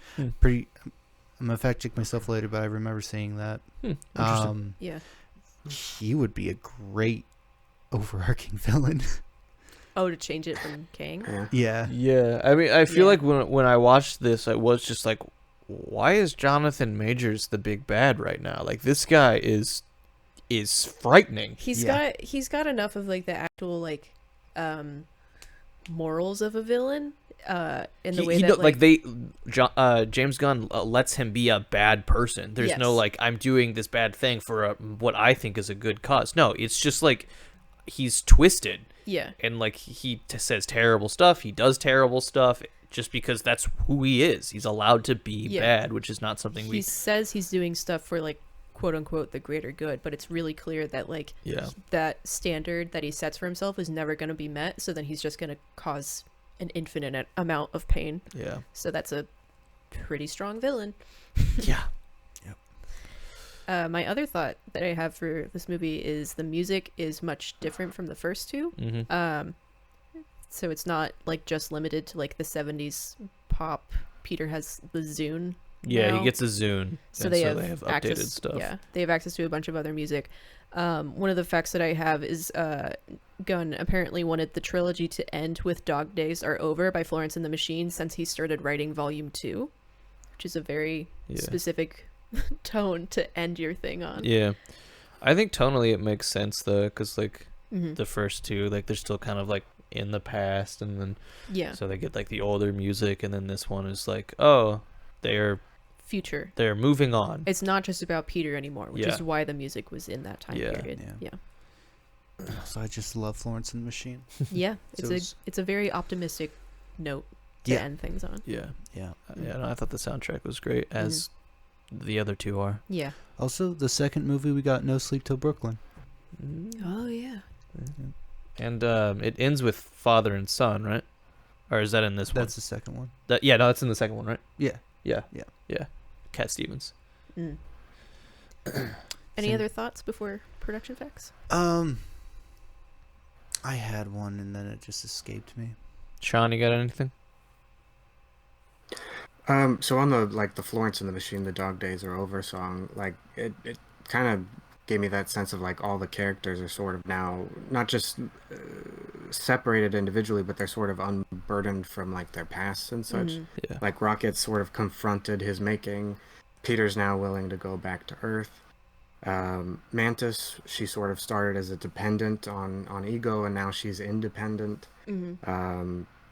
I'm gonna fact check myself later, but I remember seeing that. Interesting. Yeah. He would be a great overarching villain. Oh, to change it from Kang? Yeah. Yeah. Yeah, I mean, I feel Yeah. like when I watched this, I was just like, why is Jonathan Majors the big bad right now? Like, this guy is frightening. He's got enough of like the actual like morals of a villain in the way that James Gunn lets him be a bad person. There's no Yes. like, I'm doing this bad thing for what I think is a good cause. No, it's just like he's twisted. yeah. And like he says terrible stuff, he does terrible stuff just because that's who he is. He's allowed to be Yeah. bad, which is not something He says he's doing stuff for like quote unquote the greater good, but it's really clear that like Yeah. that standard that he sets for himself is never going to be met, so then he's just going to cause an infinite amount of pain. Yeah. So that's a pretty strong villain. Yeah. My other thought that I have for this movie is the music is much different from the first two. Mm-hmm. So it's not like just limited to like the 70s pop. Peter has the Zune. Yeah, now. he gets a Zune. So and they so have updated access, stuff. Yeah, they have access to a bunch of other music. One of the facts that I have is Gunn apparently wanted the trilogy to end with Dog Days Are Over by Florence and the Machine since he started writing Volume 2, which is a very specific tone to end your thing on. Yeah. I think tonally it makes sense though, because like the first two, like they're still kind of like in the past, and then so they get like the older music, and then this one is like, oh, they're future. They're moving on. It's not just about Peter anymore, which is why the music was in that time period. Yeah. So I just love Florence and the Machine. Yeah, So it's a very optimistic note to end things on. Yeah. Yeah. Yeah, no, I thought the soundtrack was great, as the other two are. Yeah. Also, the second movie we got, No Sleep Till Brooklyn. Oh yeah. And it ends with father and son, right? Or is that in this one? That's the second one. Yeah, no, that's in the second one, right? Yeah. Yeah. Cat Stevens. Any other thoughts before production facts? I had one and then it just escaped me. Sean, you got anything? So on the Florence and the Machine, the Dog Days Are Over song, like it kind of gave me that sense of like all the characters are sort of now not just separated individually, but they're sort of unburdened from like their pasts and such. Yeah. Like Rocket's sort of confronted his making. Peter's now willing to go back to Earth. Mantis, she sort of started as a dependent on Ego, and now she's independent.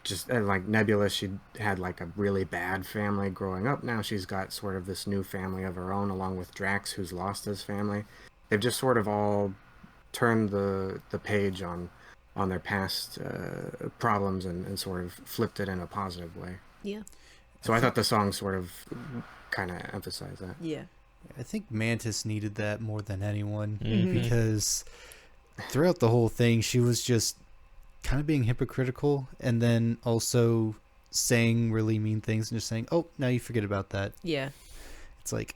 Just like Nebula, she had like a really bad family growing up. Now she's got sort of this new family of her own, along with Drax, who's lost his family. They've just sort of all turned the page on their past problems and sort of flipped it in a positive way. Yeah. So I thought the song sort of kind of emphasized that. Yeah. I think Mantis needed that more than anyone Mhm. because throughout the whole thing, she was just kind of being hypocritical and then also saying really mean things and just saying, oh, now you forget about that. Yeah. It's like,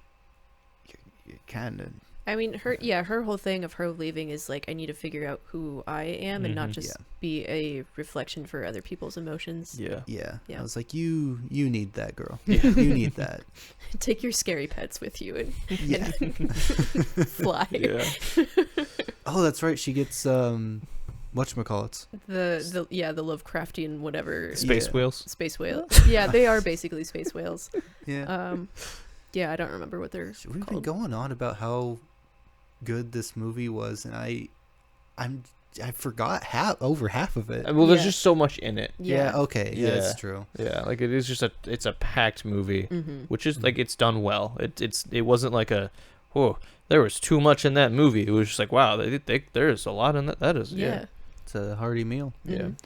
you're kind of... I mean, her whole thing of her leaving is like, I need to figure out who I am and not just be a reflection for other people's emotions. Yeah. Yeah. Yeah. I was like, you need that, girl. You need that. Take your scary pets with you and Yeah. fly. Yeah. Oh, that's right. She gets, whatchamacallits. The Lovecraftian whatever. Space whales. Space whales. Yeah, they are basically space whales. Yeah. Yeah, I don't remember what they're We've been called. going on about how good this movie was, and I forgot over half of it. Well, there's Yeah. just so much in it. Yeah. Okay. Yeah, Yeah. that's true. Yeah, like it is just it's a packed movie, Mm-hmm. which is like it's done well. It wasn't like there was too much in that movie. It was just like, wow, there's a lot in that. That is Yeah. It's a hearty meal. yeah. Mhm.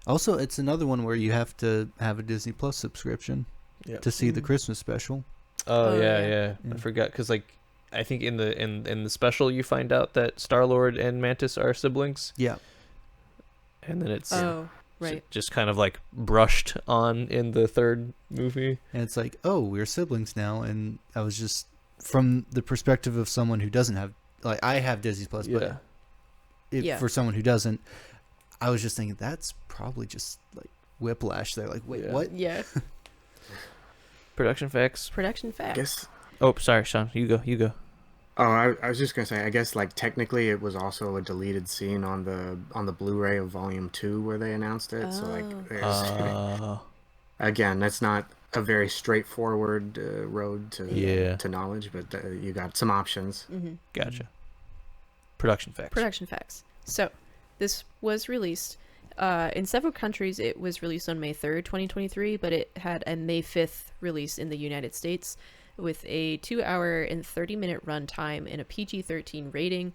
Also, it's another one where you have to have a Disney Plus subscription Yeah. to see the Mhm. Christmas special. Oh, Oh, yeah, yeah. yeah. I Yeah. forgot because like I think in the special you find out that Star-Lord and Mantis are siblings, Yeah. and then it's Oh, right. just kind of like brushed on in the third movie. And it's like, oh, we're siblings now. And I was just, from the perspective of someone who doesn't have, like, I have Disney Plus, Yeah. but Yeah. for someone who doesn't, I was just thinking that's probably just like whiplash there. Like, wait, Yeah. what? Yeah. Production facts. Production I facts. guess. Oh, sorry, Sean. You go. Oh, I was just gonna say. I guess like technically, it was also a deleted scene on the Blu-ray of Volume 2 where they announced it. So like, there's again, that's not a very straightforward road to knowledge, but you got some options. Mm-hmm. Gotcha. Production facts. Production facts. So, this was released in several countries. It was released on May 3rd, 2023, but it had a May 5th release in the United States with a 2-hour and 30-minute run time and a PG-13 rating.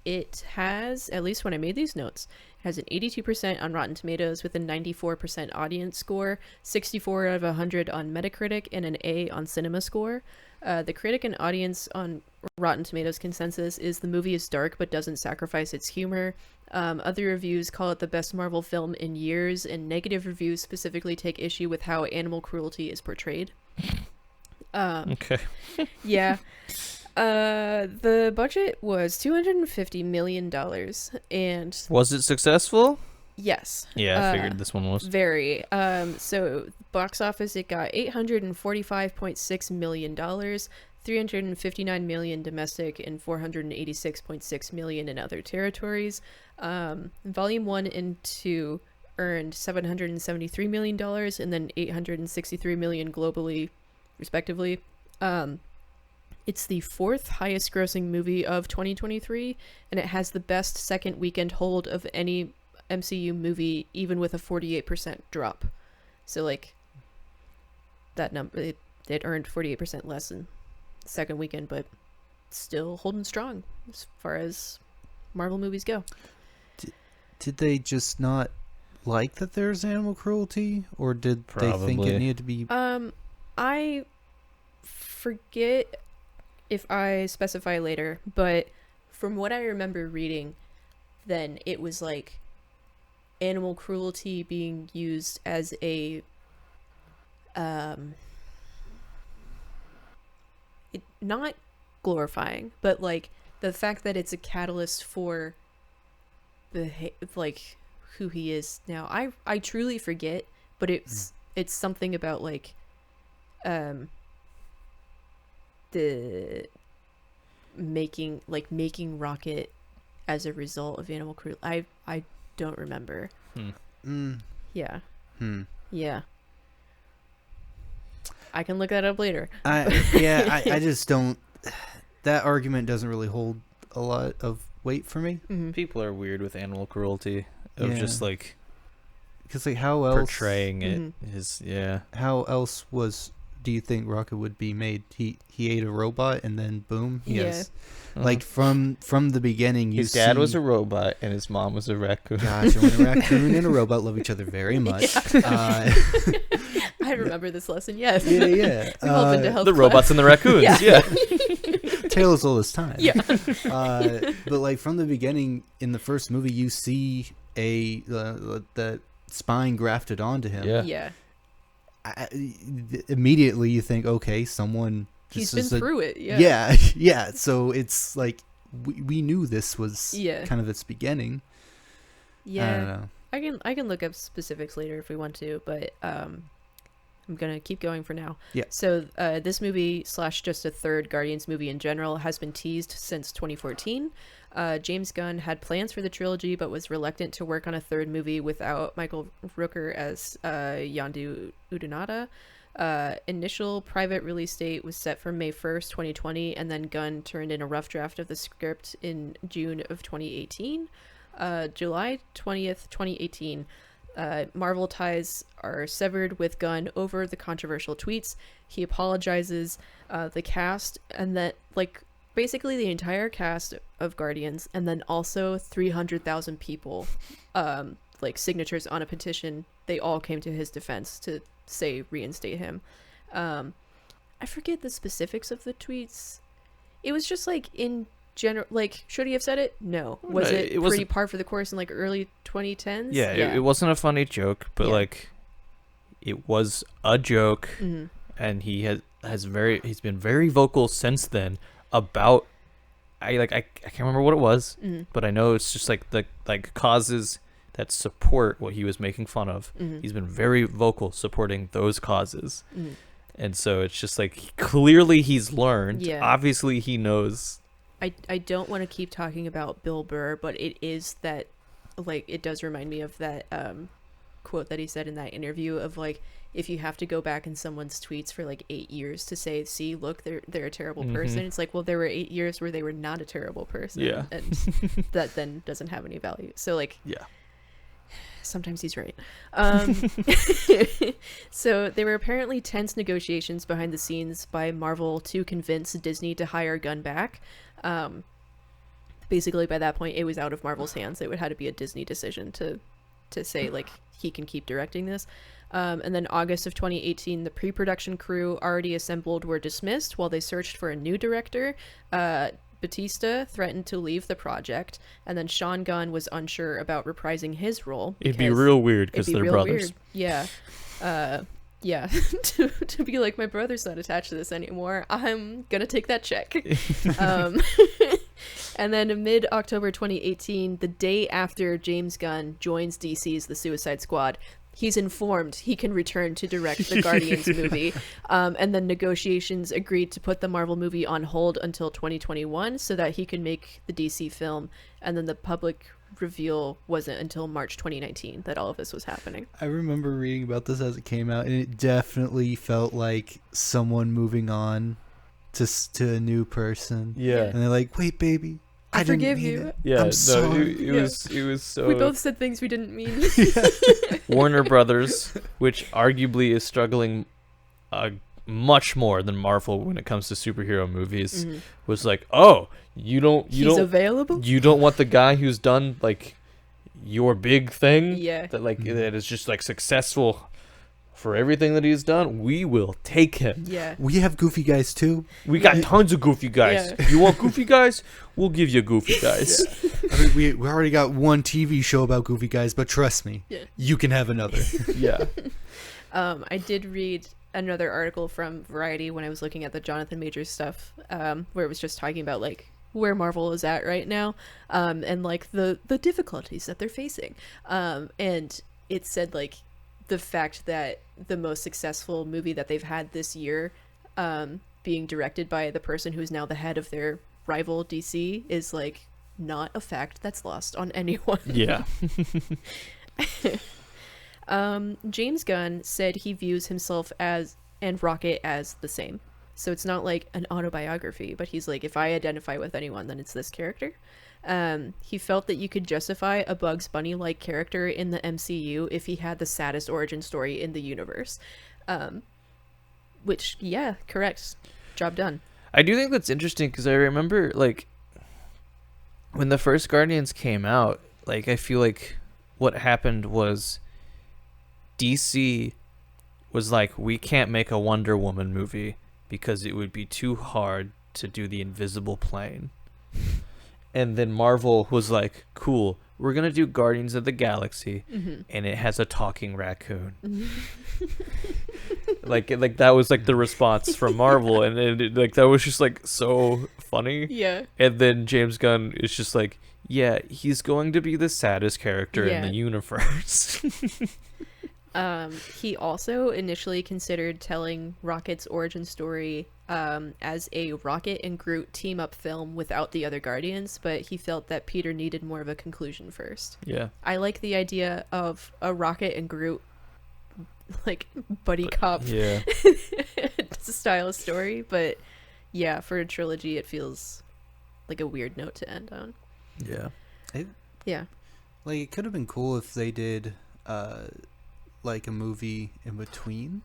It has, at least when I made these notes, has an 82% on Rotten Tomatoes with a 94% audience score, 64 out of 100 on Metacritic, and an A on CinemaScore. The critic and audience on Rotten Tomatoes consensus is the movie is dark but doesn't sacrifice its humor. Other reviews call it the best Marvel film in years, and negative reviews specifically take issue with how animal cruelty is portrayed. Okay. Yeah. The budget was $250 million, and Was it successful? yes. Yeah, I figured this one was. Very. So box office, it got $845.6 million, $359 million domestic, and $486.6 million in other territories. Volume 1 and 2 earned $773 million and then $863 million globally, respectively. It's the 4th highest grossing movie of 2023, and it has the best second weekend hold of any MCU movie, even with a 48% drop. So like that number, it earned 48% less in the second weekend, but still holding strong as far as Marvel movies go. Did they just not like that there's animal cruelty, or did they think it needed to be? I forget if I specify later, but from what I remember reading, then it was like animal cruelty being used as a not glorifying, but like the fact that it's a catalyst for the like who he is now. I truly forget, but it's something about like the making Rocket as a result of animal cruelty. I don't remember. Yeah. Yeah. I can look that up later. I just don't. That argument doesn't really hold a lot of weight for me. Mm-hmm. People are weird with animal cruelty. Of just like, because like how else portraying it is How else do you think Rocket would be made? He ate a robot and then boom, yes. Like from the beginning, his dad was a robot and his mom was a raccoon. Gosh, when a raccoon and a robot love each other very much. I remember this lesson. Yes. Yeah. We've all been to health the class. robots and the raccoons. Yeah. Tale as old as time. Yeah. But like from the beginning in the first movie, you see the spine grafted onto him. Yeah. Immediately you think, okay, someone. He's been through it. Yeah. So it's like we knew this was kind of its beginning. Yeah. I don't know. I can look up specifics later if we want to, but I'm gonna keep going for now. Yeah. So this movie / just a third Guardians movie in general has been teased since 2014. James Gunn had plans for the trilogy, but was reluctant to work on a third movie without Michael Rooker as Yondu Udinata. Initial private release date was set for May 1st, 2020, and then Gunn turned in a rough draft of the script in June of 2018. July 20th, 2018, Marvel ties are severed with Gunn over the controversial tweets. He apologizes, the cast, and that, like, basically the entire cast of Guardians, and then also 300,000 people, like, signatures on a petition, they all came to his defense to say reinstate him. I forget the specifics of the tweets. It was just, like, in general, like, should he have said it? No. Was it pretty par for the course in like early 2010s? Yeah, it wasn't a funny joke, but like it was a joke, and he's been very vocal since then about I can't remember what it was, but I know it's just like the causes that support what he was making fun of. He's been very vocal supporting those causes. And so it's just like clearly he's learned. Yeah. Obviously he knows. I don't want to keep talking about Bill Burr, but it is that, like, it does remind me of that quote that he said in that interview of, like, if you have to go back in someone's tweets for like 8 years to say, see, look, they're a terrible person, it's like, well, there were 8 years where they were not a terrible person. Yeah. And that then doesn't have any value. So, like, Yeah. sometimes he's right. So there were apparently tense negotiations behind the scenes by Marvel to convince Disney to hire Gunn back. Basically, by that point, it was out of Marvel's hands. It would have to be a Disney decision to say, like, he can keep directing this. And then August of 2018, the pre-production crew already assembled were dismissed while they searched for a new director. Batista threatened to leave the project, and then Sean Gunn was unsure about reprising his role. It'd be real weird because they're brothers. Weird. Yeah. Yeah. to be like, my brother's not attached to this anymore. I'm gonna take that check. And then in mid-October 2018, the day after James Gunn joins DC's The Suicide Squad, he's informed he can return to direct the Guardians movie. And then negotiations agreed to put the Marvel movie on hold until 2021 so that he can make the DC film. And then the public reveal wasn't until March 2019 that all of this was happening. I remember reading about this as it came out, and it definitely felt like someone moving on to a new person. Yeah. And they're like, wait, baby, I didn't forgive mean you. it. Yeah, I'm no, sorry. it was so. We both said things we didn't mean. Warner Brothers, which arguably is struggling much more than Marvel when it comes to superhero movies, was like, oh, you don't available? You don't want the guy who's done like your big thing, Yeah. that like that is just like successful for everything that he's done. We will take him. Yeah. We have goofy guys too. We got tons of goofy guys. Yeah. You want goofy guys? We'll give you goofy guys. I mean, we already got one TV show about goofy guys, but trust me, you can have another. Yeah. I did read another article from Variety when I was looking at the Jonathan Majors stuff, where it was just talking about like where Marvel is at right now, and like the difficulties that they're facing. And it said like the fact that the most successful movie that they've had this year, being directed by the person who's now the head of their rival DC, is like not a fact that's lost on anyone. Yeah. James Gunn said he views himself as and Rocket as the same. So it's not like an autobiography, but he's like, if I identify with anyone, then it's this character. He felt that you could justify a Bugs Bunny-like character in the MCU if he had the saddest origin story in the universe. Which, yeah, correct. Job done. I do think that's interesting because I remember like when the first Guardians came out, like I feel like what happened was DC was like, we can't make a Wonder Woman movie because it would be too hard to do the invisible plane. And then Marvel was like, cool, we're going to do Guardians of the Galaxy, and it has a talking raccoon. like that was like the response from Marvel, and like that was just like so funny. Yeah. And then James Gunn is just like, yeah, he's going to be the saddest character in the universe. He also initially considered telling Rocket's origin story as a Rocket and Groot team-up film without the other Guardians, but he felt that Peter needed more of a conclusion first. Yeah. I like the idea of a Rocket and Groot, like, buddy cop style story, but yeah, for a trilogy, it feels like a weird note to end on. Yeah. Yeah. Like, it could have been cool if they did like a movie in between,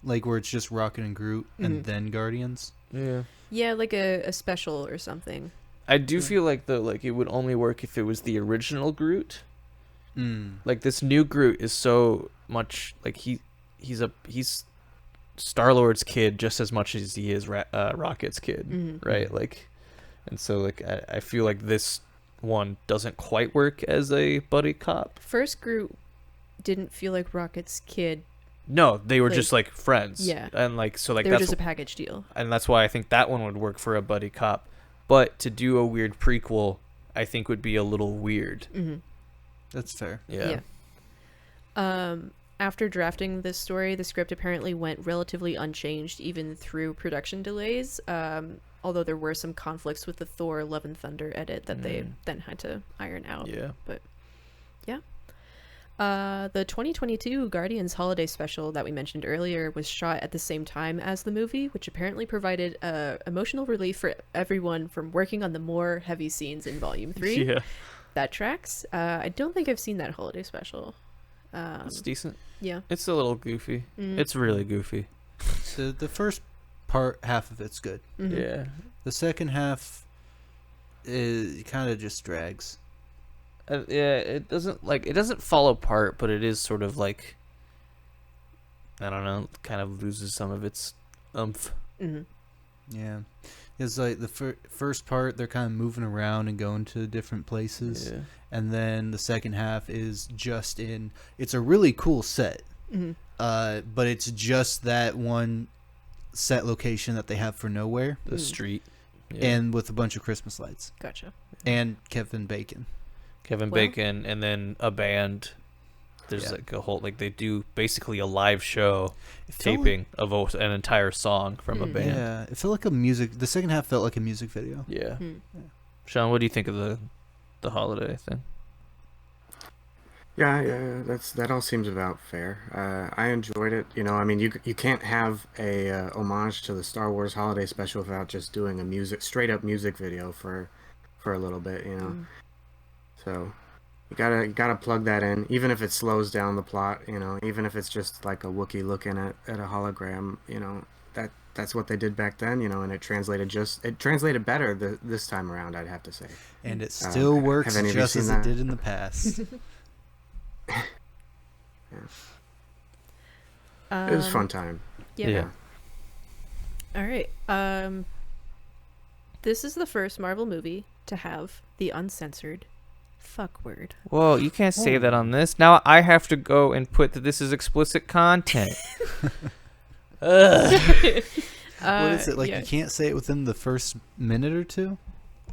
like where it's just Rocket and Groot and then Guardians. Yeah, like a special or something. I do feel like though, like it would only work if it was the original Groot. Like this new Groot is so much like he's Star-Lord's kid just as much as he is Rocket's kid, right? Like, and so like I feel like this one doesn't quite work as a buddy cop. First Groot didn't feel like Rocket's kid. No, they were like, just like friends. Yeah. And like so like they were that's just a package deal. And that's why I think that one would work for a buddy cop. But to do a weird prequel, I think would be a little weird. That's fair. Yeah. after drafting this story, the script apparently went relatively unchanged even through production delays, although there were some conflicts with the Thor Love and Thunder edit that they then had to iron out. Yeah. But, yeah. The 2022 Guardians holiday special that we mentioned earlier was shot at the same time as the movie, which apparently provided emotional relief for everyone from working on the more heavy scenes in Volume 3. Yeah. That tracks. I don't think I've seen that holiday special. It's decent. Yeah. It's a little goofy. It's really goofy. So the first half of it's good. Mm-hmm. Yeah. The second half kind of just drags. Yeah, it doesn't fall apart, but it is sort of like, I don't know, kind of loses some of its oomph. Mm-hmm. Yeah, it's like the first part they're kind of moving around and going to different places, and then the second half is just it's a really cool set, but it's just that one set location that they have for nowhere, the street, and with a bunch of Christmas lights. Gotcha. And Kevin Bacon, and then a band. There's like a whole, like, they do basically a live show taping of an entire song from a band. Yeah, it felt like the second half felt like a music video. Yeah. Sean, what do you think of the holiday thing? Yeah, that all seems about fair. I enjoyed it. You know, I mean, you can't have a homage to the Star Wars holiday special without just doing a straight up music video for a little bit. You know, so you gotta plug that in, even if it slows down the plot. You know, even if it's just like a Wookiee looking at a hologram. You know, that's what they did back then. You know, and it translated better this time around, I'd have to say. And it still works just as it did in the past. It was a fun time. Yeah. All right. This is the first Marvel movie to have the uncensored fuck word. Whoa, you can't say that on this. Now I have to go and put that this is explicit content. What is it, like you can't say it within the first minute or two?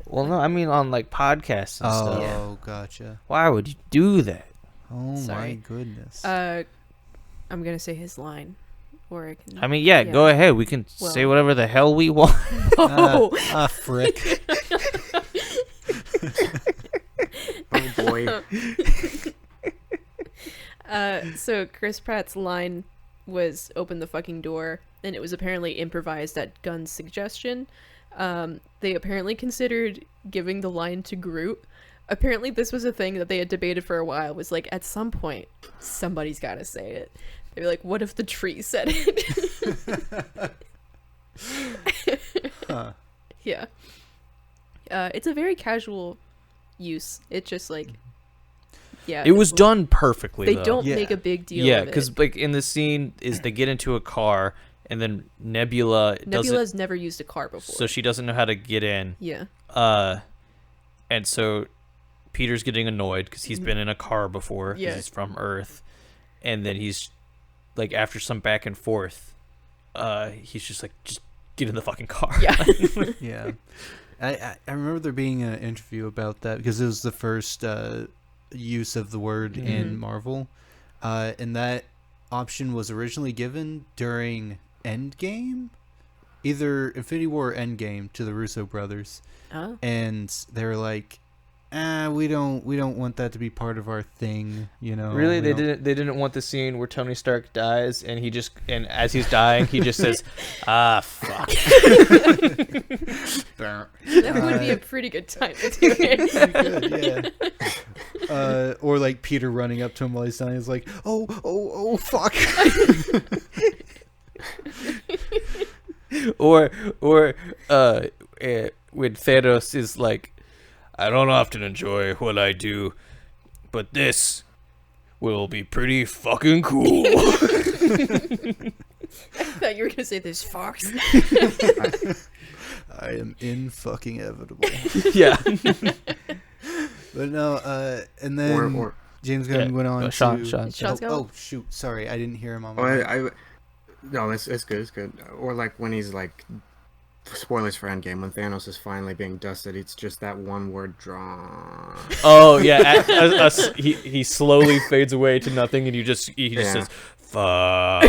Well, no, I mean on like podcasts and stuff. Oh, gotcha. Why would you do that? Oh, Sorry. my goodness. I'm going to say his line. Or I can... I mean, go ahead. We can say whatever the hell we want. Frick. Oh, boy. So Chris Pratt's line was "open the fucking door," and it was apparently improvised at Gunn's suggestion. They apparently considered giving the line to Groot. Apparently this was a thing that they had debated for a while, was like, at some point somebody's got to say it. They were like, what if the tree said it? Huh. Yeah. It's a very casual use. It's just like, yeah. It was done perfectly, They though. don't make a big deal Yeah, of it. because like in the scene is they get into a car and then Nebula's never used a car before. so she doesn't know how to get in. Yeah. And so Peter's getting annoyed because he's been in a car before because Yeah. he's from Earth, and then he's like, after some back and forth, he's just like, just get in the fucking car. Yeah. Yeah. I remember there being an interview about that because it was the first use of the word in Marvel, and that option was originally given during Endgame, either Infinity War or Endgame, to the Russo brothers. Oh. And they were like, we don't want that to be part of our thing, you know. Really, they didn't want the scene where Tony Stark dies and as he's dying he just says, fuck. That would be a pretty good time to do it. Yeah. Or like Peter running up to him while he's dying is like, oh fuck. or when Thanos is like, I don't often enjoy what I do, but this will be pretty fucking cool. I thought you were gonna say this fox. I am in fucking inevitable. Yeah. But no, and then James Gunn went on Sean. Oh shoot, sorry, I didn't hear him on my. No, it's good. It's good. Or like when he's like spoilers for Endgame, when Thanos is finally being dusted, it's just that one word drawn. Oh yeah, he slowly fades away to nothing, and he just says, "Fuck."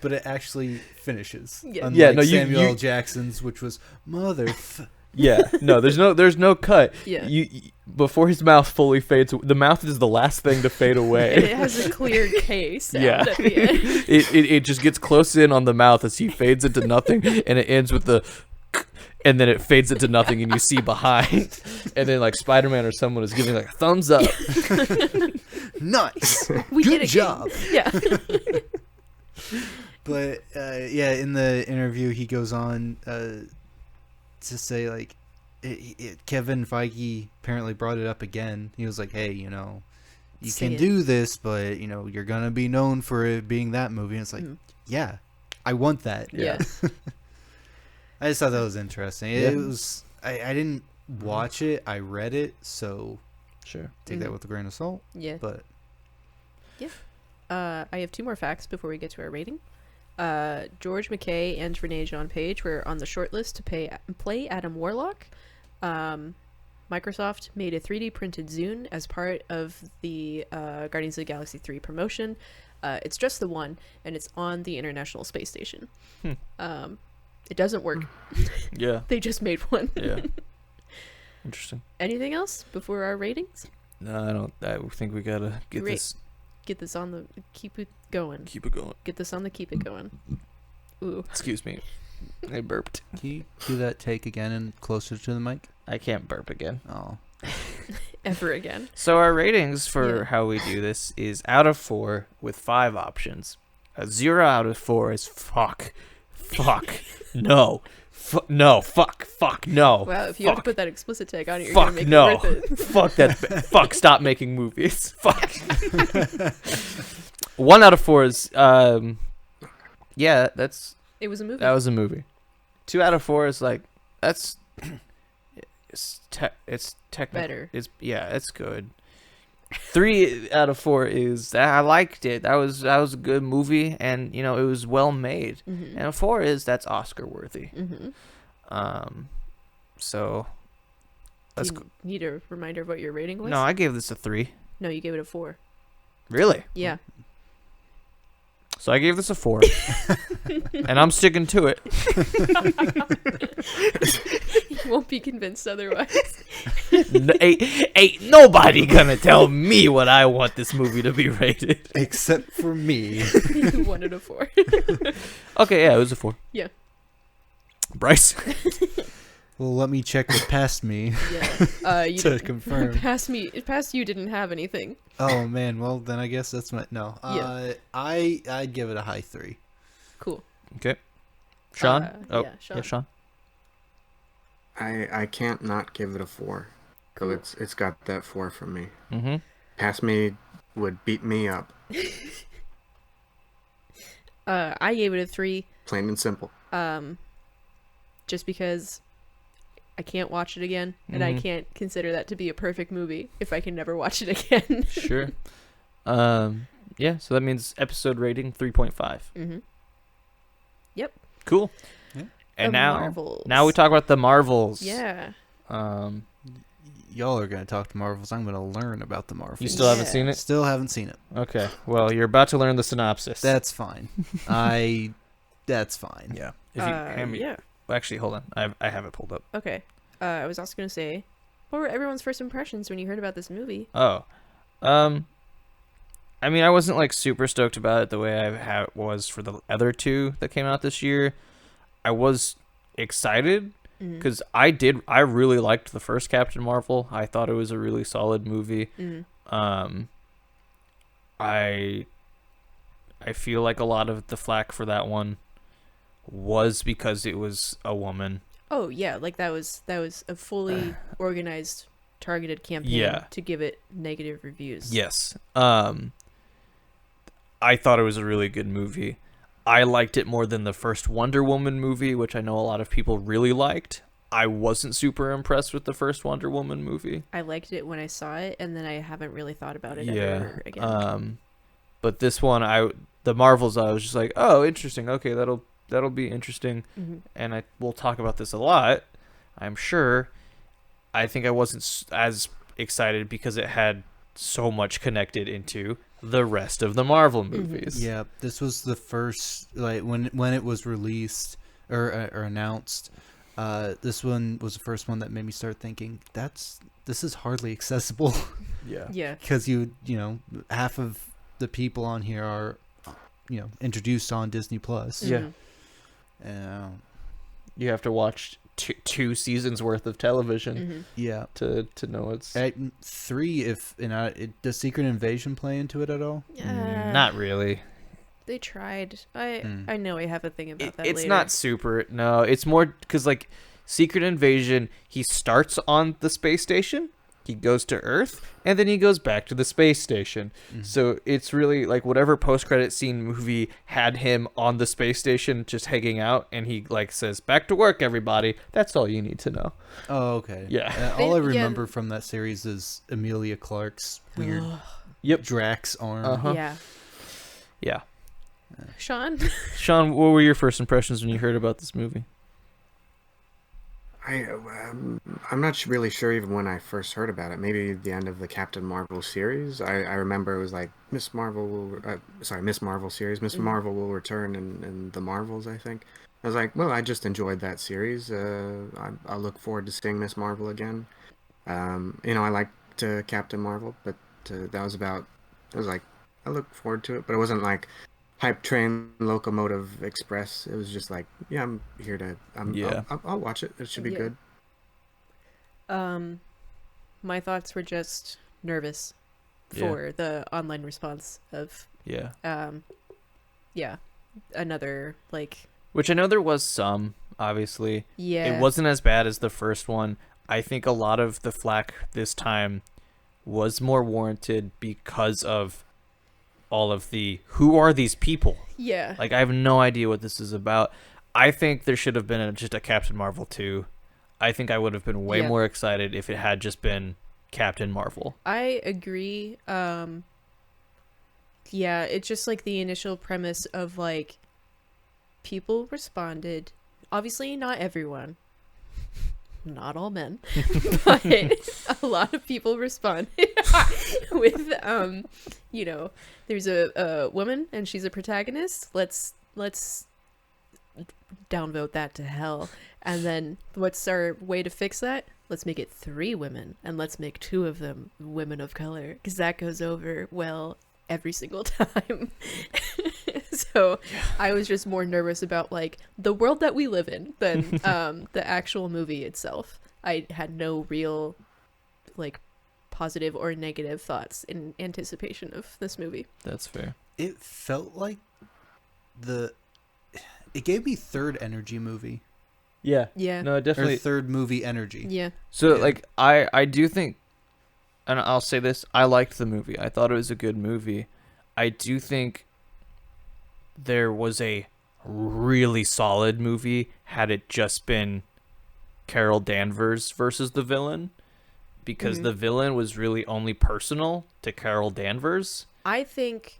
But it actually finishes. Yeah. Unlike Samuel L. Jackson's, which was Yeah, no, there's no cut. Yeah. You before his mouth fully fades, the mouth is the last thing to fade away. And it has a clear K sound at the end. It just gets close in on the mouth as he fades into nothing, and it ends with the, and then it fades into nothing, and you see behind, and then like Spider-Man or someone is giving like a thumbs up. Nice. We did Good it. job. Yeah. But in the interview, he goes on to say like, Kevin Feige apparently brought it up again. He was like, "Hey, you can do this, but you're gonna be known for it being that movie." And it's like, yeah, I want that. Yeah. I just thought that was interesting. Yeah. It was. I didn't watch it. I read it, so Sure. take that with a grain of salt. Yeah. But I have 2 more facts before we get to our rating. George McKay and Renee Jean Page were on the shortlist to play Adam Warlock. Microsoft made a 3D printed Zune as part of the Guardians of the Galaxy 3 promotion. It's just the one, and it's on the International Space Station. It doesn't work. Yeah. They just made one. Yeah. Interesting. Anything else before our ratings? No, I don't. I think we gotta get Great. this. Get this on the... Keep it going. Keep it going. Get this on the keep it going. Ooh. Excuse me. I burped. can you do that take again and closer to the mic? I can't burp again. Oh, Ever again. So our ratings for Yeah. how we do this is out of 4 with 5 options. A 0 out of 4 is fuck, no, no, fuck, no. Wow, if you have to fuck, put that explicit tag on it, you're fuck, gonna make no, it worth it. fuck that, fuck, stop making movies. Fuck. 1 out of 4 is, yeah, that It was a movie. was a movie. 2 out of 4 is like, it's technical. Better. It's good. 3 out of 4 is I liked it. That was a good movie, and it was well made. Mm-hmm. And 4 is that's Oscar worthy. Mm-hmm. So let's Do you need a reminder of what your rating was? No, I gave this a 3. No, you gave it a 4. Really? Yeah. So I gave this a 4, and I'm sticking to it. You won't be convinced otherwise. Ain't nobody gonna tell me what I want this movie to be rated. except for me. You wanted a 4. Okay, yeah, it was a 4. Yeah. Bryce. Well, let me check with past me Yeah. You to confirm. past you didn't have anything. Oh man, well then I guess that's my no. Yeah. I'd give it a high 3. Cool. Okay. Sean? Yeah, Sean. Yeah, Sean. I can't not give it a 4. Cool. So it's got that 4 from me. Mm-hmm. Past me would beat me up. I gave it a 3. Plain and simple. Just because I can't watch it again, and I Mhm. can't consider that to be a perfect movie if I can never watch it again. Sure. Yeah, so that means episode rating 3.5. Mm-hmm. Cool. Yeah. And The now Marvels. we talk about the Marvels. Yeah. Y'all are gonna talk to Marvels. I'm gonna learn about the Marvels. You still haven't Yeah. seen it? Still haven't seen it. Okay. Well, you're about to learn the synopsis. That's fine. That's fine. yeah. If you hand me, Yeah. actually, hold on. I have it pulled up. Okay. I was also going to say, what were everyone's first impressions when you heard about this movie? Oh. I mean, I wasn't like super stoked about it the way I was for the other 2 that came out this year. I was excited Mm. because I really liked the first Captain Marvel. I thought it was a really solid movie. I feel like a lot of the flack for that one was because it was a woman. Oh yeah, like that was a fully organized, targeted campaign Yeah. to give it negative reviews. Yes. I thought it was a really good movie. I liked it more than the first Wonder Woman movie, which I know a lot of people really liked. I wasn't super impressed with the first Wonder Woman movie. I liked it when I saw it, and then I haven't really thought about it Yeah. ever again. But this one, the Marvels, I was just like, oh, interesting. Okay, that'll be interesting, and we'll talk about this a lot, I'm sure. I think I wasn't as excited because it had so much connected into the rest of the Marvel movies. Yeah, this was the first, like, when it was released or announced. This one was the first one that made me start thinking this is hardly accessible. Yeah. Because you know, half of the people on here are, you know, introduced on Disney Plus. Yeah. You have to watch two seasons worth of television. Yeah. To know it's 3. If does Secret Invasion play into it at all? Not really. They tried. I know I have a thing about that. It's later. not super. No, it's more because like Secret Invasion, he starts on the space station, he goes to Earth, and then he goes back to the space station. So it's really like whatever post-credit scene movie had him on the space station just hanging out, and he like says, "Back to work, everybody." That's all you need to know. Oh, okay. Yeah. All I remember from that series is Emilia Clarke's weird Drax arm. Yeah. Sean, what were your first impressions when you heard about this movie? I'm not really sure even when I first heard about it. Maybe the end of the Captain Marvel series. I remember it was like Miss Marvel series. Miss Marvel will return in the Marvels, I think. I was like, well, I just enjoyed that series. I look forward to seeing Miss Marvel again. I liked Captain Marvel, but that was about. I was like, I look forward to it, but it wasn't like Hype Train Locomotive Express. It was just like, yeah, I'm here to. I'll watch it. It should be good. My thoughts were just nervous for the online response of another like. Which I know there was some, obviously. Yeah. It wasn't as bad as the first one. I think a lot of the flack this time was more warranted because of all of the who are these people? Yeah. Like, I have no idea what this is about. I think there should have been just a Captain Marvel 2. I think I would have been way more excited if it had just been Captain Marvel. I agree. It's just like the initial premise of like people responded. Obviously not everyone. Not all men, but a lot of people responded with, there's a woman and she's a protagonist. Let's downvote that to hell. And then what's our way to fix that? Let's make it 3 women and let's make 2 of them women of color, because that goes over well every single time. So I was just more nervous about like the world that we live in than the actual movie itself. I had no real like positive or negative thoughts in anticipation of this movie. That's fair. It felt like it gave me third energy movie. Yeah. No, definitely. Or third movie energy. Yeah. So like I do think, and I'll say this, I liked the movie. I thought it was a good movie. I do think there was a really solid movie had it just been Carol Danvers versus the villain, because the villain was really only personal to Carol Danvers. I think,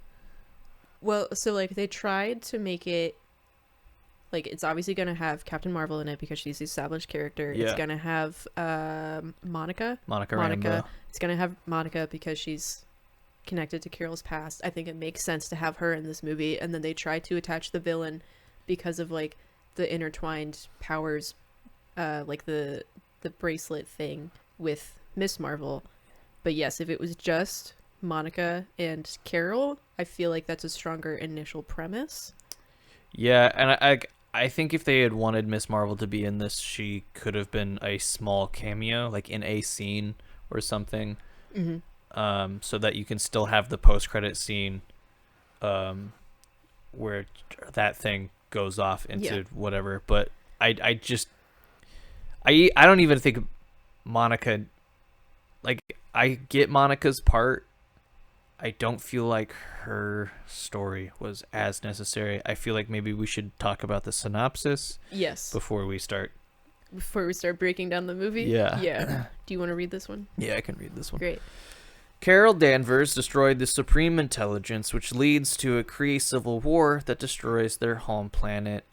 well, so like they tried to make it like it's obviously going to have Captain Marvel in it because she's the established character. Yeah. It's going to have Monica. Rambeau. It's going to have Monica because she's connected to Carol's past. I think it makes sense to have her in this movie, and then they try to attach the villain because of like the intertwined powers, like the bracelet thing with Miss Marvel. But yes, if it was just Monica and Carol, I feel like that's a stronger initial premise. Yeah, and I think if they had wanted Miss Marvel to be in this, she could have been a small cameo, like in a scene or something. So that you can still have the post-credit scene where that thing goes off into whatever. But I don't even think Monica, like, I get Monica's part. I don't feel like her story was as necessary. I feel like maybe we should talk about the synopsis. Yes. Before we start breaking down the movie. Yeah. Do you want to read this one? Yeah, I can read this one. Great. Carol Danvers destroyed the Supreme Intelligence, which leads to a Kree civil war that destroys their home planet,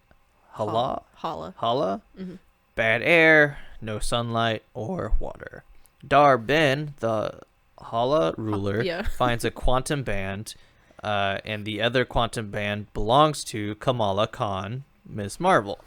Hala? Hala. Mm-hmm. Bad air, no sunlight or water. Dar Ben, the Hala ruler, finds a quantum band, and the other quantum band belongs to Kamala Khan, Ms. Marvel,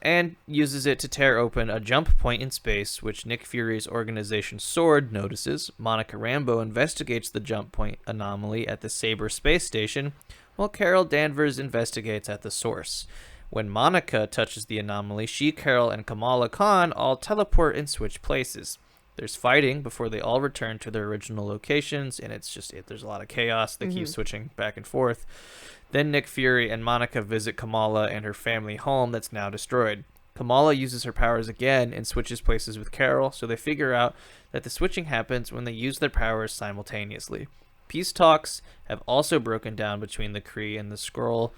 and uses it to tear open a jump point in space, which Nick Fury's organization SWORD notices. Monica Rambeau investigates the jump point anomaly at the Sabre space station, while Carol Danvers investigates at the source. When Monica touches the anomaly, she, Carol, and Kamala Khan all teleport and switch places. There's fighting before they all return to their original locations, and there's a lot of chaos. They keep switching back and forth. Then Nick Fury and Monica visit Kamala and her family home that's now destroyed. Kamala uses her powers again and switches places with Carol, so they figure out that the switching happens when they use their powers simultaneously. Peace talks have also broken down between the Kree and the Skrull,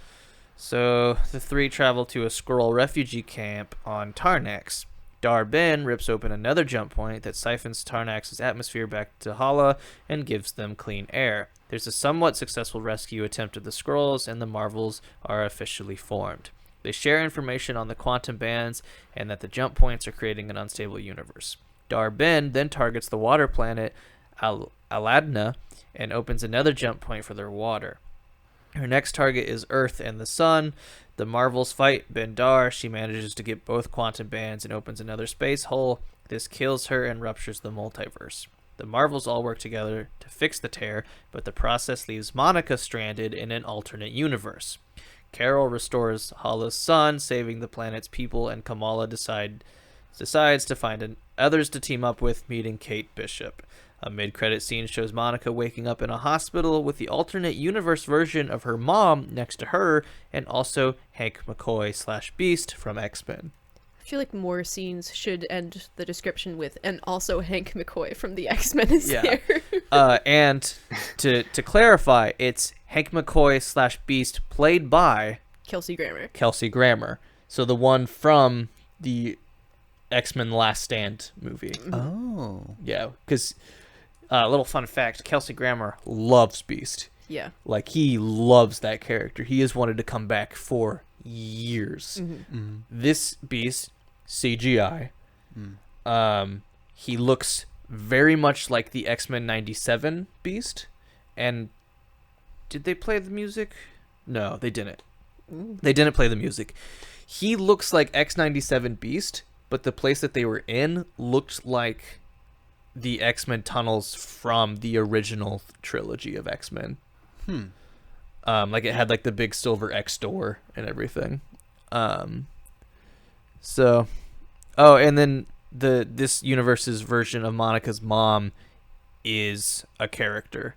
so the three travel to a Skrull refugee camp on Tarnax. Dar Ben rips open another jump point that siphons Tarnax's atmosphere back to Hala and gives them clean air. There's a somewhat successful rescue attempt of the Skrulls, and the Marvels are officially formed. They share information on the quantum bands and that the jump points are creating an unstable universe. Dar Ben then targets the water planet Aladna and opens another jump point for their water. Her next target is Earth and the Sun. The Marvels fight Ben-Dar. She manages to get both quantum bands and opens another space hole. This kills her and ruptures the multiverse. The Marvels all work together to fix the tear, but the process leaves Monica stranded in an alternate universe. Carol restores Hala's son, saving the planet's people, and Kamala decides to find others to team up with, meeting Kate Bishop. A mid-credit scene shows Monica waking up in a hospital with the alternate universe version of her mom next to her, and also Hank McCoy/Beast from X-Men. I feel like more scenes should end the description with, and also Hank McCoy from the X-Men is here. And to clarify, it's Hank McCoy/Beast played by Kelsey Grammer. So the one from the X-Men Last Stand movie. Oh. Yeah, because... little fun fact, Kelsey Grammer loves Beast. Yeah. Like, he loves that character. He has wanted to come back for years. This Beast, CGI, he looks very much like the X-Men 97 Beast. And did they play the music? No, they didn't. They didn't play the music. He looks like X-97 Beast, but the place that they were in looked like the X-Men tunnels from the original trilogy of X-Men. Like, it had like the big silver X door and everything. And then this universe's version of Monica's mom is a character.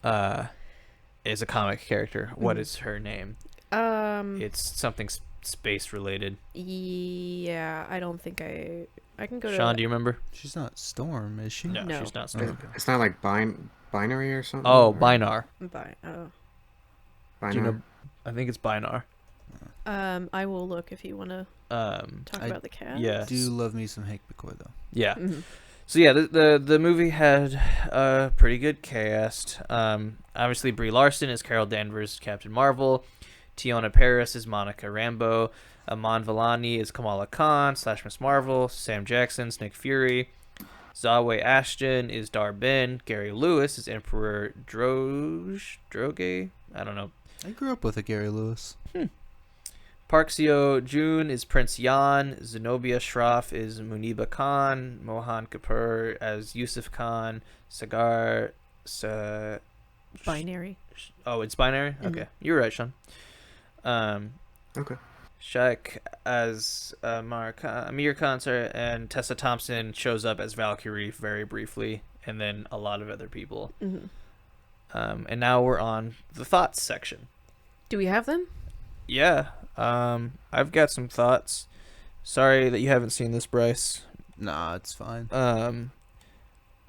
Is a comic character. What is her name? It's something space related. Yeah, I don't think I can go to... Sean, do you remember? She's not Storm, is she? No. She's not Storm. It's not like binary or something? Oh, Binar. Binar? Do you know? I think it's Binar. I will look if you want to talk about the cast. Yeah. Do love me some Hank McCoy, though. Yeah. So yeah, the movie had a pretty good cast. Obviously, Brie Larson is Carol Danvers, Captain Marvel. Tiona Paris is Monica Rambeau. Aman Vellani is Kamala Khan / Miss Marvel. Sam Jackson's Nick Fury. Zawe Ashton is Dar Ben. Gary Lewis is Emperor Droge. I don't know. I grew up with a Gary Lewis. Park Seo-joon is Prince Yan. Zenobia Shroff is Muniba Khan. Mohan Kapoor as Yusuf Khan. Binary. Oh, it's binary? Okay. You were right, Sean. Okay. Shaq as Amir Khan, and Tessa Thompson shows up as Valkyrie very briefly, and then a lot of other people. And now we're on the thoughts section. Do we have them? Yeah. I've got some thoughts. Sorry that you haven't seen this, Bryce. Nah, it's fine.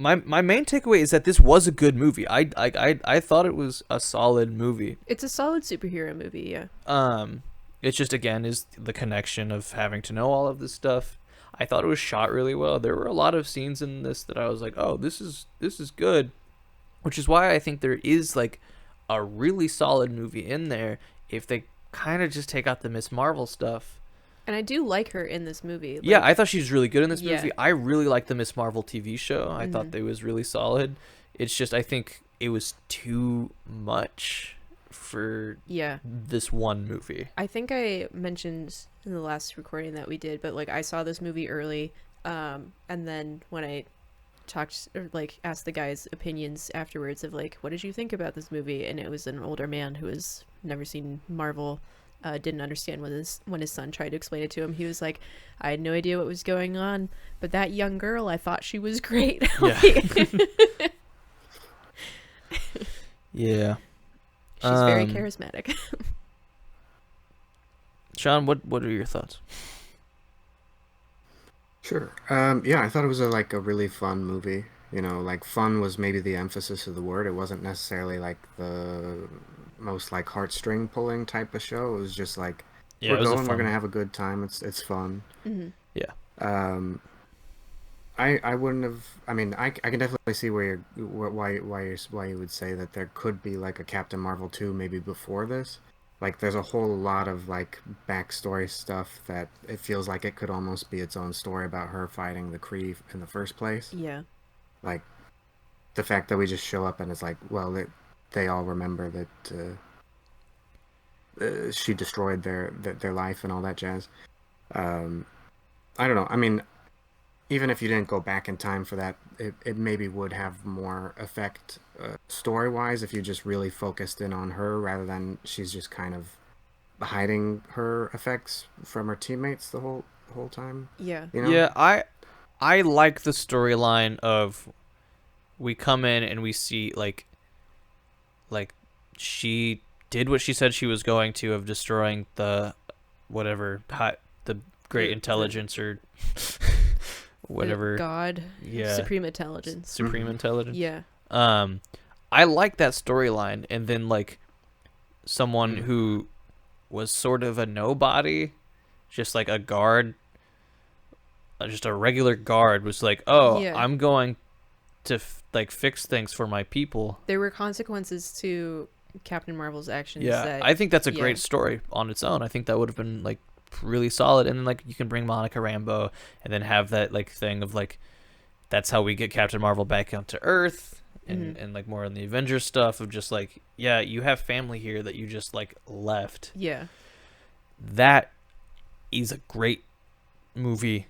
My main takeaway is that this was a good movie. I thought it was a solid movie. It's a solid superhero movie, yeah. It's just, again, is the connection of having to know all of this stuff. I thought it was shot really well. There were a lot of scenes in this that I was like, oh, this is good. which is why I think there is like a really solid movie in there if they kind of just take out the Miss Marvel stuff. And I do like her in this movie. Like, yeah, I thought she was really good in this yeah. movie. I really liked the Miss Marvel TV show. I thought it was really solid. It's just I think it was too much for this one movie. I think I mentioned in the last recording that we did, but like I saw this movie early, and then when I talked or like asked the guys opinions afterwards of like, what did you think about this movie, and it was an older man who has never seen Marvel, didn't understand when his son tried to explain it to him. He was like, I had no idea what was going on, but that young girl, I thought she was great. Yeah. She's very charismatic. Sean, what are your thoughts? Sure. Yeah, I thought it was a really fun movie. You know, like fun was maybe the emphasis of the word. It wasn't necessarily like the most like heartstring pulling type of show. It was just like we're gonna have a good time. It's fun. Mm-hmm. Yeah. I wouldn't have. I mean, I can definitely see why you would say that there could be like a Captain Marvel 2 maybe before this. Like, there's a whole lot of like backstory stuff that it feels like it could almost be its own story about her fighting the Kree in the first place. Yeah. Like the fact that we just show up and it's like, well, they all remember that she destroyed their life and all that jazz. I don't know. I mean, even if you didn't go back in time for that, it maybe would have more effect story-wise if you just really focused in on her rather than she's just kind of hiding her effects from her teammates the whole time. Yeah. You know? Yeah, I like the storyline of we come in and we see like she did what she said she was going to of destroying the the great intelligence or whatever God. Yeah. Supreme intelligence. Supreme intelligence. Yeah. I like that storyline, and then like someone who was sort of a nobody, just like a guard, just a regular guard, was like, oh, I'm going to fix things for my people. There were consequences to Captain Marvel's actions. Yeah, I think that's a great story on its own. I think that would have been like really solid, and then like you can bring Monica Rambeau and then have that like thing of like that's how we get Captain Marvel back onto Earth, and like more on the Avengers stuff of just like, yeah, you have family here that you just like left. Yeah, that is a great movie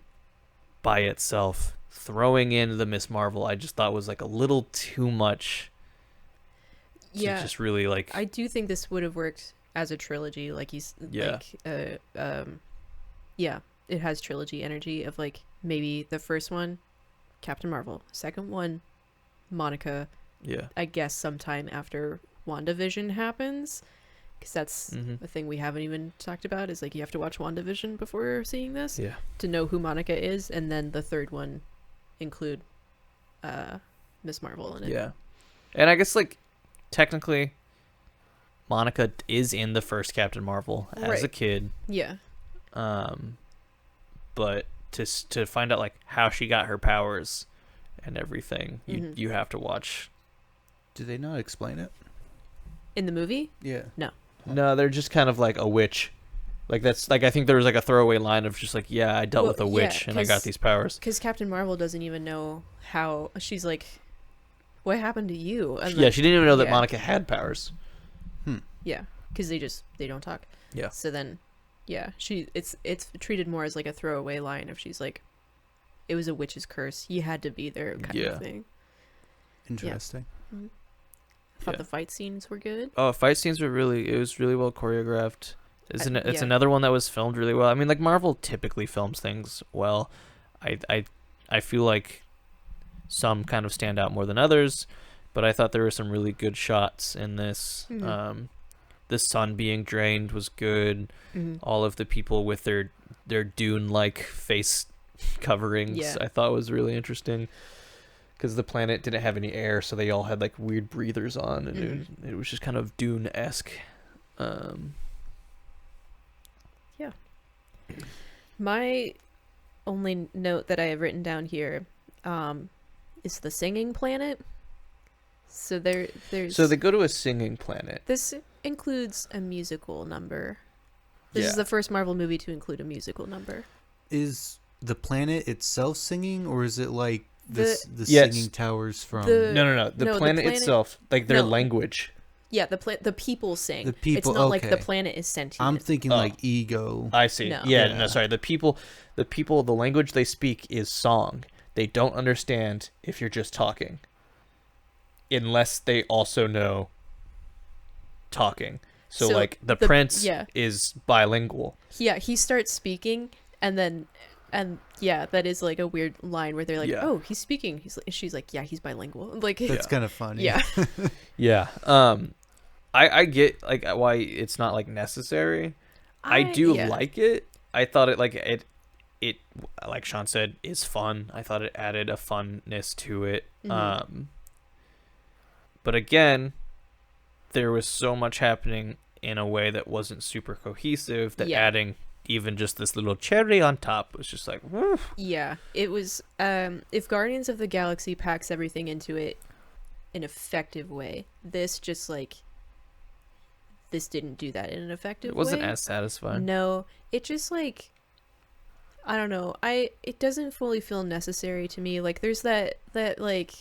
by itself. Throwing in the Miss Marvel, I just thought was like a little too much. Yeah, just really like. I do think this would have worked as a trilogy, like he's like, yeah, it has trilogy energy of like maybe the first one, Captain Marvel, second one, Monica. Yeah, I guess sometime after WandaVision happens, because that's a thing we haven't even talked about. Is like you have to watch WandaVision before seeing this, to know who Monica is, and then the third one include Miss Marvel in it. Yeah, and I guess like technically Monica is in the first Captain Marvel as a kid. Yeah. But to find out like how she got her powers and everything, you have to watch. Do they not explain it in the movie? Yeah. No, they're just kind of like a witch. Like that's like I think there was like a throwaway line of just like, yeah, I dealt with a witch and I got these powers. Because Captain Marvel doesn't even know how. She's like, what happened to you? And yeah, she didn't even know that Monica had powers. Yeah, because they don't talk. Yeah. So then, yeah, it's treated more as like a throwaway line if she's like, it was a witch's curse. You had to be there kind of thing. Interesting. Yeah. I thought the fight scenes were good. Oh, fight scenes were it was really well choreographed. It's another one that was filmed really well. I mean, like Marvel typically films things well. I feel like some kind of stand out more than others, but I thought there were some really good shots in this. The sun being drained was good. All of the people with their Dune-like face coverings I thought was really interesting, because the planet didn't have any air, so they all had like weird breathers on, and it was just kind of Dune-esque. Yeah. My only note that I have written down here is the singing planet. So there's. So they go to a singing planet. This includes a musical number. This is the first Marvel movie to include a musical number. Is the planet itself singing, or is it like the Yes. singing towers from? No. The planet itself, like their language. Yeah, the people sing. The people. It's not okay. like the planet is sentient. I'm thinking like ego. I see. No. Yeah, Yeah. no, sorry. The people, the language they speak is song. They don't understand if you're just talking, unless they also know talking. So like the prince is bilingual. Yeah, he starts speaking, and that is like a weird line where they're like, "Oh, he's speaking." She's like, "Yeah, he's bilingual." Like That's kind of funny. Yeah. Yeah. I get like why it's not like necessary. I do like it. I thought it like Sean said is fun. I thought it added a funness to it. Mm-hmm. But again, there was so much happening in a way that wasn't super cohesive that adding even just this little cherry on top was just like, woof. Yeah, it was. If Guardians of the Galaxy packs everything into it in an effective way, this didn't do that in an effective way. It wasn't as satisfying. No, it just like, I don't know. It doesn't fully feel necessary to me. Like there's that like,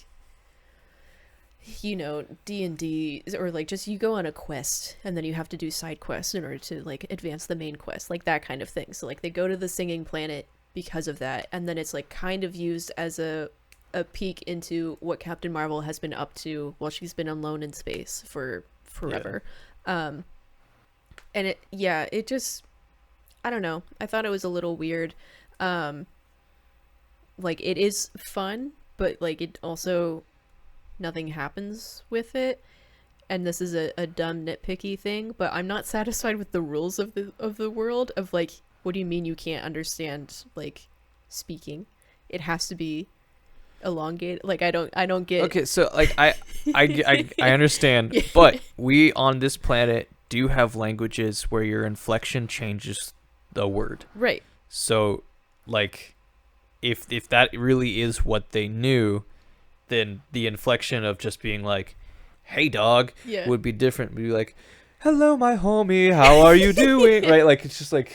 D&D, or like just you go on a quest and then you have to do side quests in order to like advance the main quest, like that kind of thing. So like they go to the singing planet because of that, and then it's like kind of used as a peek into what Captain Marvel has been up to while she's been alone in space for forever. And it just, I don't know. I thought it was a little weird. Like it is fun, but like it also, nothing happens with it. And this is a dumb nitpicky thing, but I'm not satisfied with the rules of the world of like, what do you mean you can't understand like speaking? It has to be elongated. Like I don't get. Okay, so like I understand, but we on this planet do have languages where your inflection changes the word. Right. So like if that really is what they knew, then the inflection of just being like, "Hey dog," would be different. Would be like, "Hello my homie, how are you doing?" Right? Like it's just like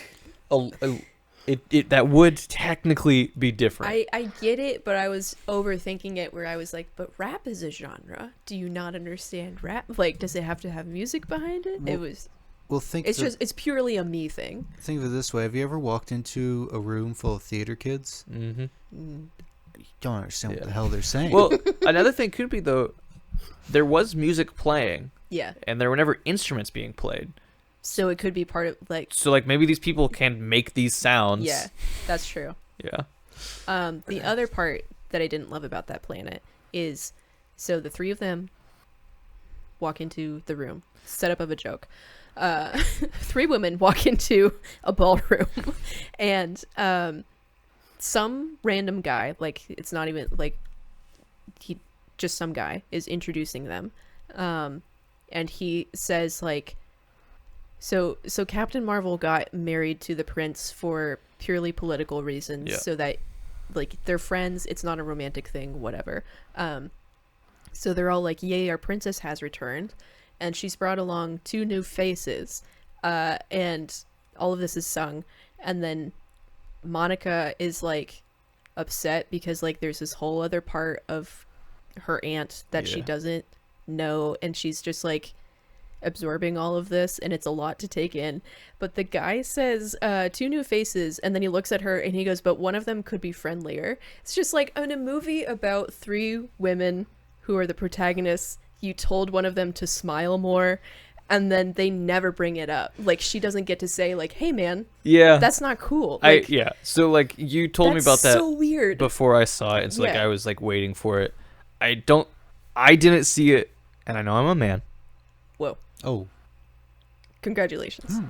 it that would technically be different. I get it, but I was overthinking it where I was like, but rap is a genre. Do you not understand rap? Like, does it have to have music behind it? It's purely a me thing. Think of it this way. Have you ever walked into a room full of theater kids? Mm-hmm. You don't understand what the hell they're saying. Well, another thing could be, though, there was music playing. Yeah. And there were never instruments being played. So it could be part of like. So like maybe these people can make these sounds. Yeah, that's true. Yeah. The other part that I didn't love about that planet is, so the three of them walk into the room. Setup of a joke. Three women walk into a ballroom, and some random guy, like it's not even like just some guy is introducing them, and he says like. So Captain Marvel got married to the prince for purely political reasons, so that like they're friends, it's not a romantic thing, whatever. So they're all like, "Yay, our princess has returned," and she's brought along 2 new faces, and all of this is sung. And then Monica is like upset because like there's this whole other part of her aunt that she doesn't know, and she's just like absorbing all of this, and it's a lot to take in. But the guy says 2 new faces, and then he looks at her and he goes, but one of them could be friendlier. It's just like in a movie about 3 women who are the protagonists, you told one of them to smile more, and then they never bring it up. Like she doesn't get to say like, hey man, that's not cool. Like, so like you told me about that so weird before I saw it. It's like I was like waiting for it. I didn't see it, and I know I'm a man. Whoa. Oh. Congratulations.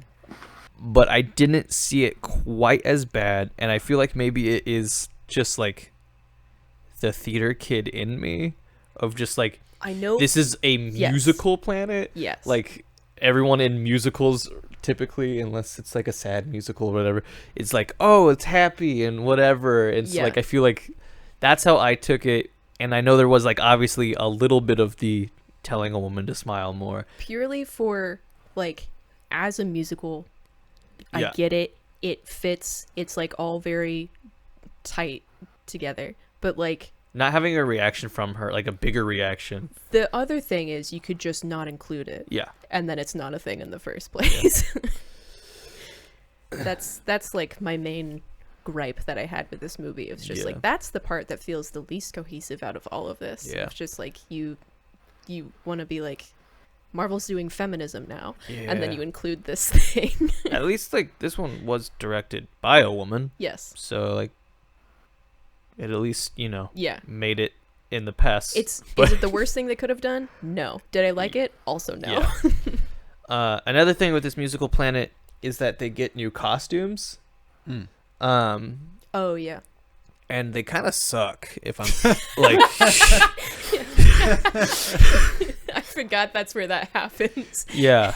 But I didn't see it quite as bad, and I feel like maybe it is just like the theater kid in me of just like, I know this is a musical planet. Yes. Like everyone in musicals typically, unless it's like a sad musical or whatever, it's like, oh, it's happy and whatever. It's like I feel like that's how I took it And I know there was like obviously a little bit of the telling a woman to smile more. Purely for like as a musical, I Yeah. get it. It fits. It's like all very tight together. But like Not having a reaction from her, like a bigger reaction. the other thing is you could just not include it. Yeah. And then it's not a thing in the first place. That's like my main gripe that I had with this movie. It's just like that's the part that feels the least cohesive out of all of this. Yeah. It's just like you want to be like Marvel's doing feminism now, and then you include this thing. At least like this one was directed by a woman. Yes. So like it at least, you know, Yeah. made it in the past. Is it the worst thing they could have done? No. Did I like it? Also no. Yeah. Another thing with this musical planet is that they get new costumes. Oh yeah. And they kind of suck if I'm like I forgot that's where that happens. yeah.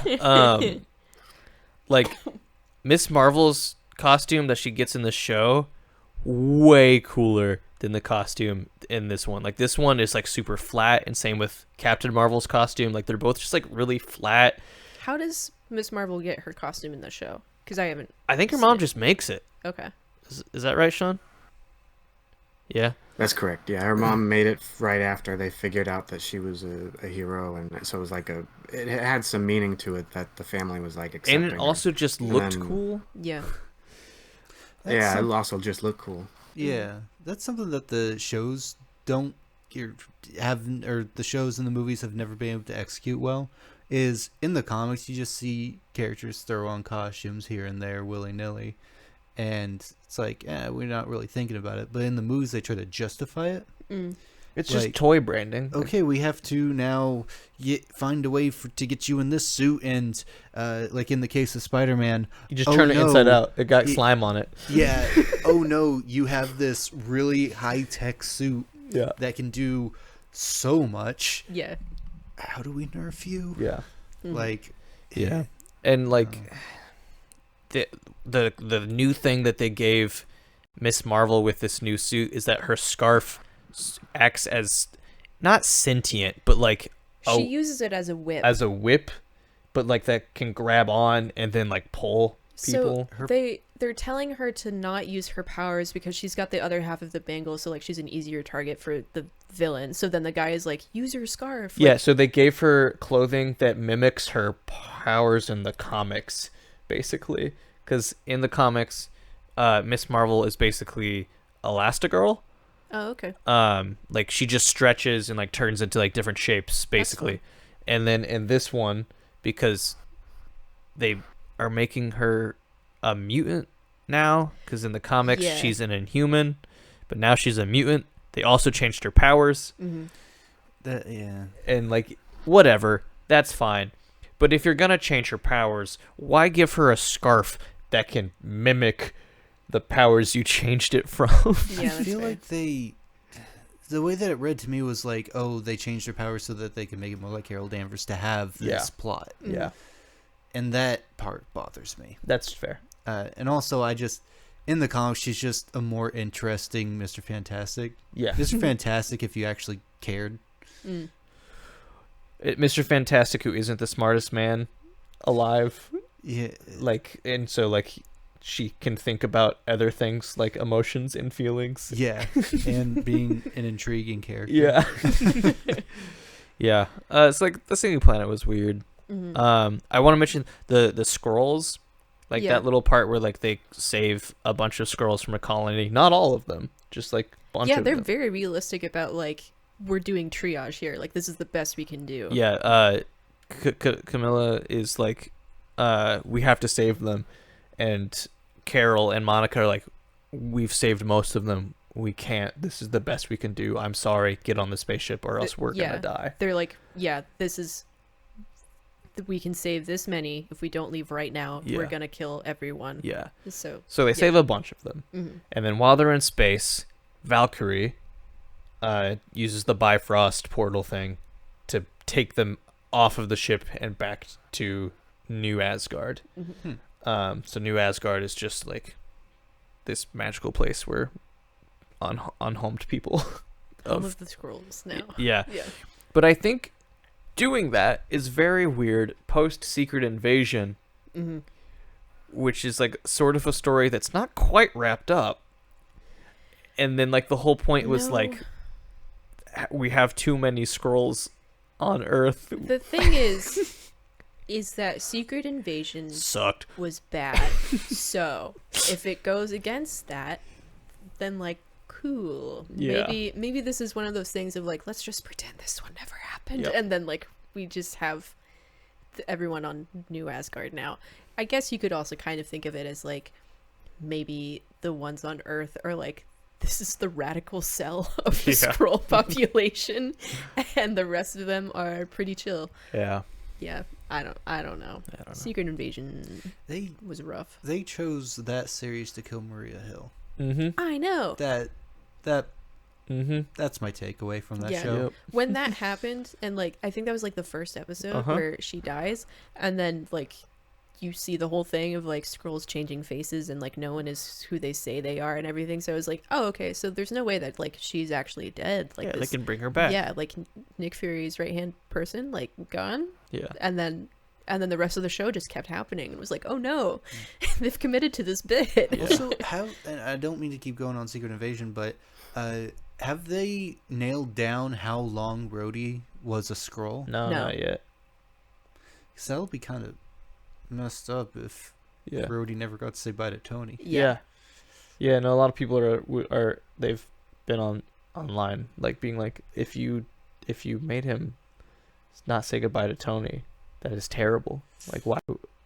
Like Miss Marvel's costume that she gets in the show way cooler than the costume in this one. Like this one is like super flat, and same with Captain Marvel's costume. Like they're both just like really flat. How does Miss Marvel get her costume in the show? Because I haven't. I think her mom just makes it. Okay. Is that right, Sean? Yeah. That's correct. Yeah, her mom made it right after they figured out that she was a hero, and so it was like it had some meaning to it that the family was like accepting. And it also just looked cool. Yeah. Yeah, it also just looked cool. Yeah, that's something that the shows don't or the shows and the movies have never been able to execute well. Is in the comics you just see characters throw on costumes here and there willy nilly, and it's like, we're not really thinking about it. But in the movies they try to justify it. It's just toy branding. Okay, we have to now find a way to get you in this suit, and like in the case of Spider-Man, You just turn it inside out. It got slime on it. Yeah. Oh no, you have this really high-tech suit that can do so much. Yeah. How do we nerf you? Yeah. Like, yeah. And like the new thing that they gave Miss Marvel with this new suit is that her scarf acts as not sentient, but like she uses it as a whip. But like that can grab on and then like pull people. So they're telling her to not use her powers because she's got the other half of the bangle, so like she's an easier target for the villain. So then the guy is like, use your scarf. Yeah, so they gave her clothing that mimics her powers in the comics, basically. Because in the comics, Miss Marvel is basically Elastigirl. Oh, okay. Like she just stretches and like turns into like different shapes, basically. And then in this one, because they are making her a mutant now, because in the comics she's an Inhuman, but now she's a mutant. They also changed her powers. And like whatever, that's fine. But if you're gonna change her powers, why give her a scarf that can mimic the powers you changed it from? Yeah, I feel like the way that it read to me was like, oh, they changed their powers so that they can make it more like Carol Danvers to have this plot. Yeah. And that part bothers me. That's fair. And also, in the comics, she's just a more interesting Mr. Fantastic. Yeah. Mr. Fantastic, if you actually cared. Mr. Fantastic, who isn't the smartest man alive. Yeah. Like, and so, like, she can think about other things like emotions and feelings. Yeah. And being an intriguing character. Yeah. Yeah. It's like the Singing Planet was weird. I want to mention the scrolls, like that little part where like they save a bunch of scrolls from a colony. Not all of them, just like a bunch of them. Yeah, they're very realistic about like, we're doing triage here. Like, this is the best we can do. Yeah. Camilla is like, we have to save them, and Carol and Monica are like, we've saved most of them. We can't. This is the best we can do. I'm sorry. Get on the spaceship, or else we're gonna die. They're like, this is. We can save this many. If we don't leave right now, we're gonna kill everyone. Yeah. So they save a bunch of them, and then while they're in space, Valkyrie uses the Bifrost portal thing to take them off of the ship and back to New Asgard. So New Asgard is just like this magical place where unhomed people all of the scrolls now. Yeah. Yeah. But I think doing that is very weird post Secret Invasion, Mm-hmm. which is like sort of a story that's not quite wrapped up. And then like the whole point was like we have too many scrolls on Earth. The thing is that Secret Invasion Sucked. was bad. So if it goes against that, then like cool. Yeah. Maybe this is one of those things of like, let's just pretend this one never happened, Yep. and then like we just have everyone on New Asgard now. I guess you could also kind of think of it as like maybe the ones on Earth are like, this is the radical cell of the Skrull population, and the rest of them are pretty chill. Yeah. Yeah, I don't know. Secret Invasion was rough. They chose that series to kill Maria Hill. Mm-hmm. I know. That's my takeaway from that Yeah. show. Yep. When that happened, and like I think that was like the first episode where she dies, and then like you see the whole thing of like Skrulls changing faces, and like no one is who they say they are and everything. So I was like, oh, okay, so there's no way that like she's actually dead. Like They this, can bring her back. yeah, like Nick Fury's right hand person, like gone. Yeah. And then the rest of the show just kept happening. It was like, oh no, they've committed to this bit. Yeah. Also, and I don't mean to keep going on Secret Invasion, but have they nailed down how long Rhodey was a Skrull? No, No. not yet. Because that'll be kind of messed up if Rhodey never got to say bye to Tony. Yeah. Yeah, no, a lot of people are they've been online like being like, if you made him not say goodbye to Tony, that is terrible. Like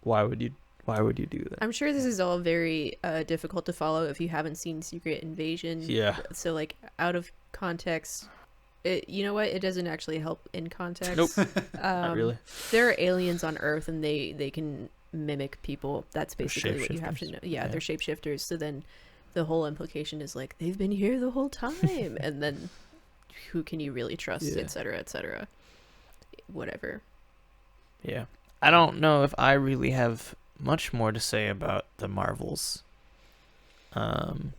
why would you do that? I'm sure this is all very difficult to follow if you haven't seen Secret Invasion. Yeah. So like out of context, you know what? It doesn't actually help in context. Nope. Not really. There are aliens on Earth, and they can mimic people. That's They're basically what you have to know. shapeshifters. Yeah, Yeah. they're shapeshifters. So then the whole implication is like, they've been here the whole time. And then who can you really trust, Yeah. et cetera, et cetera. Whatever. Yeah. I don't know if I really have much more to say about the Marvels.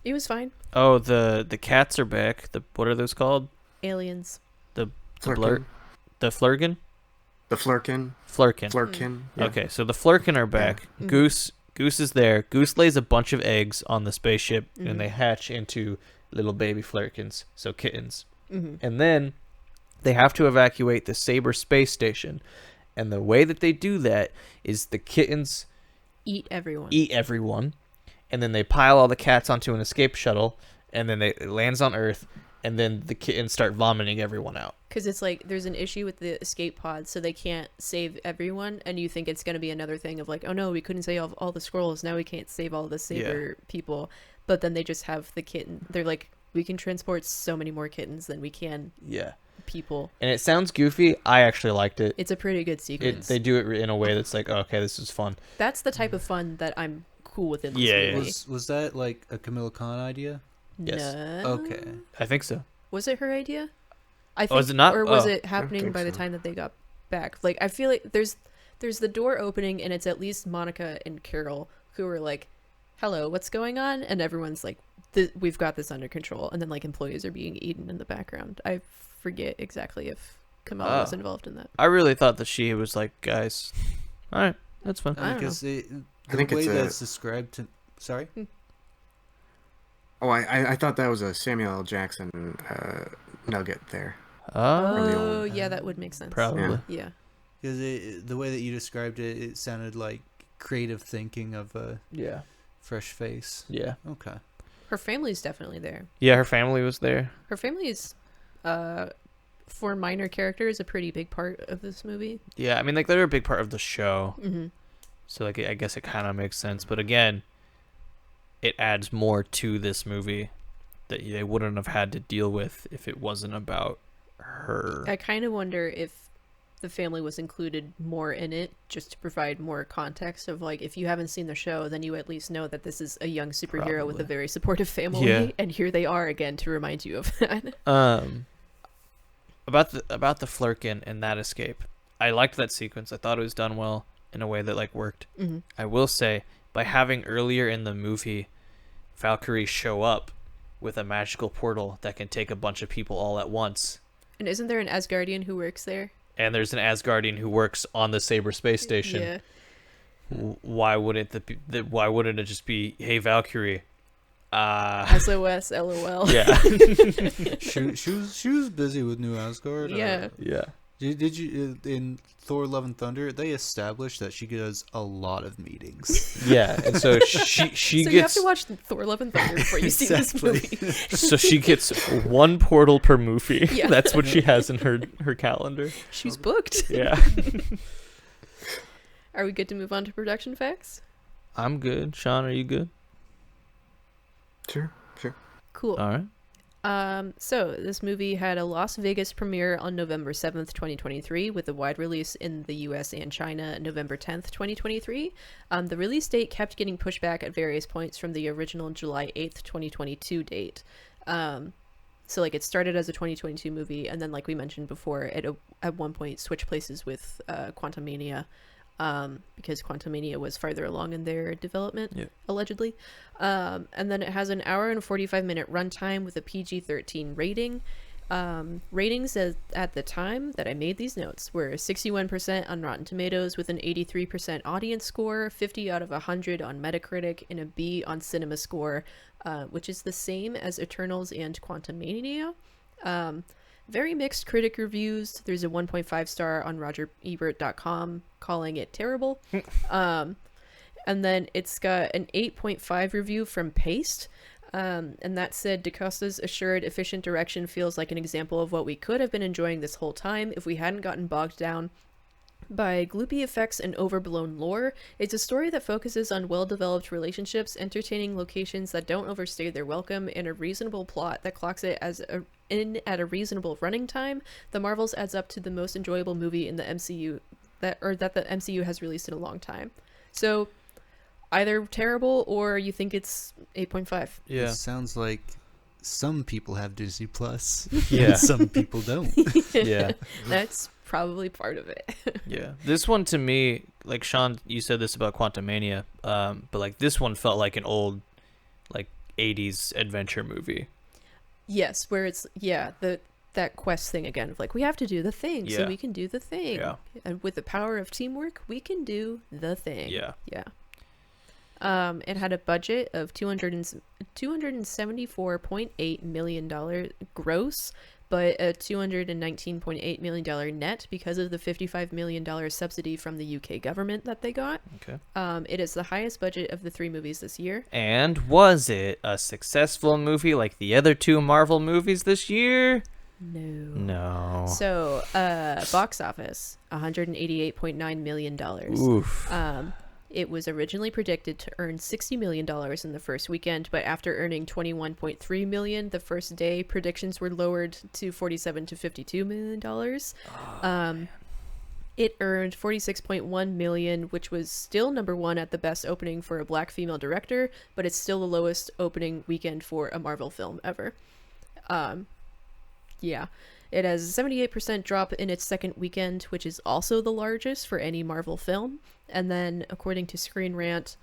It was fine. Oh, the cats are back. What are those called? Aliens. The Flurkin. The Flurkin? The Flurkin. Flurkin. Flurkin. Yeah. Okay, so the Flurkin are back. Mhm. Goose is there. Goose lays a bunch of eggs on the spaceship, Mhm. and they hatch into little baby Flurkins, so kittens. Mm-hmm. And then they have to evacuate the Saber space station. And the way that they do that is the kittens Eat everyone. eat everyone, and then they pile all the cats onto an escape shuttle, and then it lands on Earth, and then the kittens start vomiting everyone out. Because it's like there's an issue with the escape pods, so they can't save everyone, and you think it's going to be another thing of like, oh no, we couldn't save all the Skrulls, now we can't save all the Saber people. But then they just have the kitten. They're like, we can transport so many more kittens than we can Yeah. people. And it sounds goofy. I actually liked it. It's a pretty good sequence. They do it in a way that's like, oh, okay, this is fun. That's the type of fun that I'm cool with in this Yeah, movie. Was that like a Camilla Khan idea? Yes. No. Okay. I think so. Was it her idea? I think, Was it not? or was Oh. it happening think by the so. time that they got back? Like, I feel like there's the door opening, and it's at least Monica and Carol who are like, hello, what's going on? And everyone's like, we've got this under control. And then like employees are being eaten in the background. I forget exactly if Kamala was involved in that. I really thought that she was like, guys, all right, that's fine. I don't Because I the think way it's that's described to... Sorry? Oh, I thought that was a Samuel L. Jackson nugget there. Oh, yeah, that would make sense. Probably. Yeah. Because the way that you described it, it sounded like creative thinking of a Yeah. fresh face. Yeah. Okay. Her family's definitely there. Yeah, her family was there. Her family is, for minor characters, a pretty big part of this movie. Yeah, I mean, like, they're a big part of the show. Mm-hmm. So, like, I guess it kind of makes sense. But again, it adds more to this movie that they wouldn't have had to deal with if it wasn't about her. I kind of wonder if the family was included more in it just to provide more context of like, if you haven't seen the show, then you at least know that this is a young superhero with a Probably. very supportive family. Yeah. And here they are again to remind you of that. About the Flurkin and that escape, I liked that sequence. I thought it was done well in a way that like worked. Mm-hmm. I will say, by having earlier in the movie Valkyrie show up with a magical portal that can take a bunch of people all at once. And isn't there an Asgardian who works there? And there's an Asgardian who works on the Saber space station. Yeah. Why wouldn't why wouldn't it just be, hey Valkyrie? SOS, LOL. Yeah. she was busy with New Asgard. Yeah. Yeah. Did you in Thor: Love and Thunder? They established that she does a lot of meetings. Yeah, and so she So gets. you have to watch Thor: Love and Thunder before you see this movie. So she gets one portal per movie. Yeah. That's what she has in her calendar. She's booked. Yeah. Are we good to move on to production facts? I'm good. Sean, are you good? Sure. Cool. All right. So this movie had a Las Vegas premiere on November 7th, 2023, with a wide release in the US and China November 10th, 2023. The release date kept getting pushed back at various points from the original July 8th, 2022 date. So like it started as a 2022 movie, and then like we mentioned before, it at one point switched places with Quantumania, because Quantumania was farther along in their development, allegedly. And then it has an hour and 45-minute runtime with a PG-13 rating. Ratings at the time that I made these notes were 61% on Rotten Tomatoes with an 83% audience score, 50 out of 100 on Metacritic, and a B on CinemaScore, which is the same as Eternals and Quantumania. Very mixed critic reviews. There's a 1.5 star on RogerEbert.com calling it terrible. And then it's got an 8.5 review from Paste. And that said, DaCosta's assured efficient direction feels like an example of what we could have been enjoying this whole time if we hadn't gotten bogged down by gloopy effects and overblown lore. It's a story that focuses on well-developed relationships, entertaining locations that don't overstay their welcome, and a reasonable plot that clocks it at a reasonable running time. The Marvels adds up to the most enjoyable movie in the MCU that the MCU has released in a long time. So either terrible or you think it's 8.5. Yeah. It sounds like some people have Disney Plus. Yeah. And some people don't. Yeah. That's probably part of it. Yeah. This one to me, like Sean, you said this about Quantumania, but like this one felt like an old like 80s adventure movie. Yes, where it's that quest thing again of like we have to do the thing so we can do the thing. Yeah. And with the power of teamwork, we can do the thing. Yeah. Yeah. It had a budget of $274.8 million gross, but a $219.8 million net because of the $55 million subsidy from the UK government that they got. Okay. It is the highest budget of the 3 movies this year. And was it a successful movie like the other 2 Marvel movies this year? No. So, box office, $188.9 million. Oof. It was originally predicted to earn $60 million in the first weekend, but after earning $21.3 million the first day, predictions were lowered to $47 to $52 million. It earned $46.1 million, which was still number 1 at the best opening for a black female director, but it's still the lowest opening weekend for a Marvel film ever. Yeah. It has a 78% drop in its second weekend, which is also the largest for any Marvel film. And then, according to Screen Rant,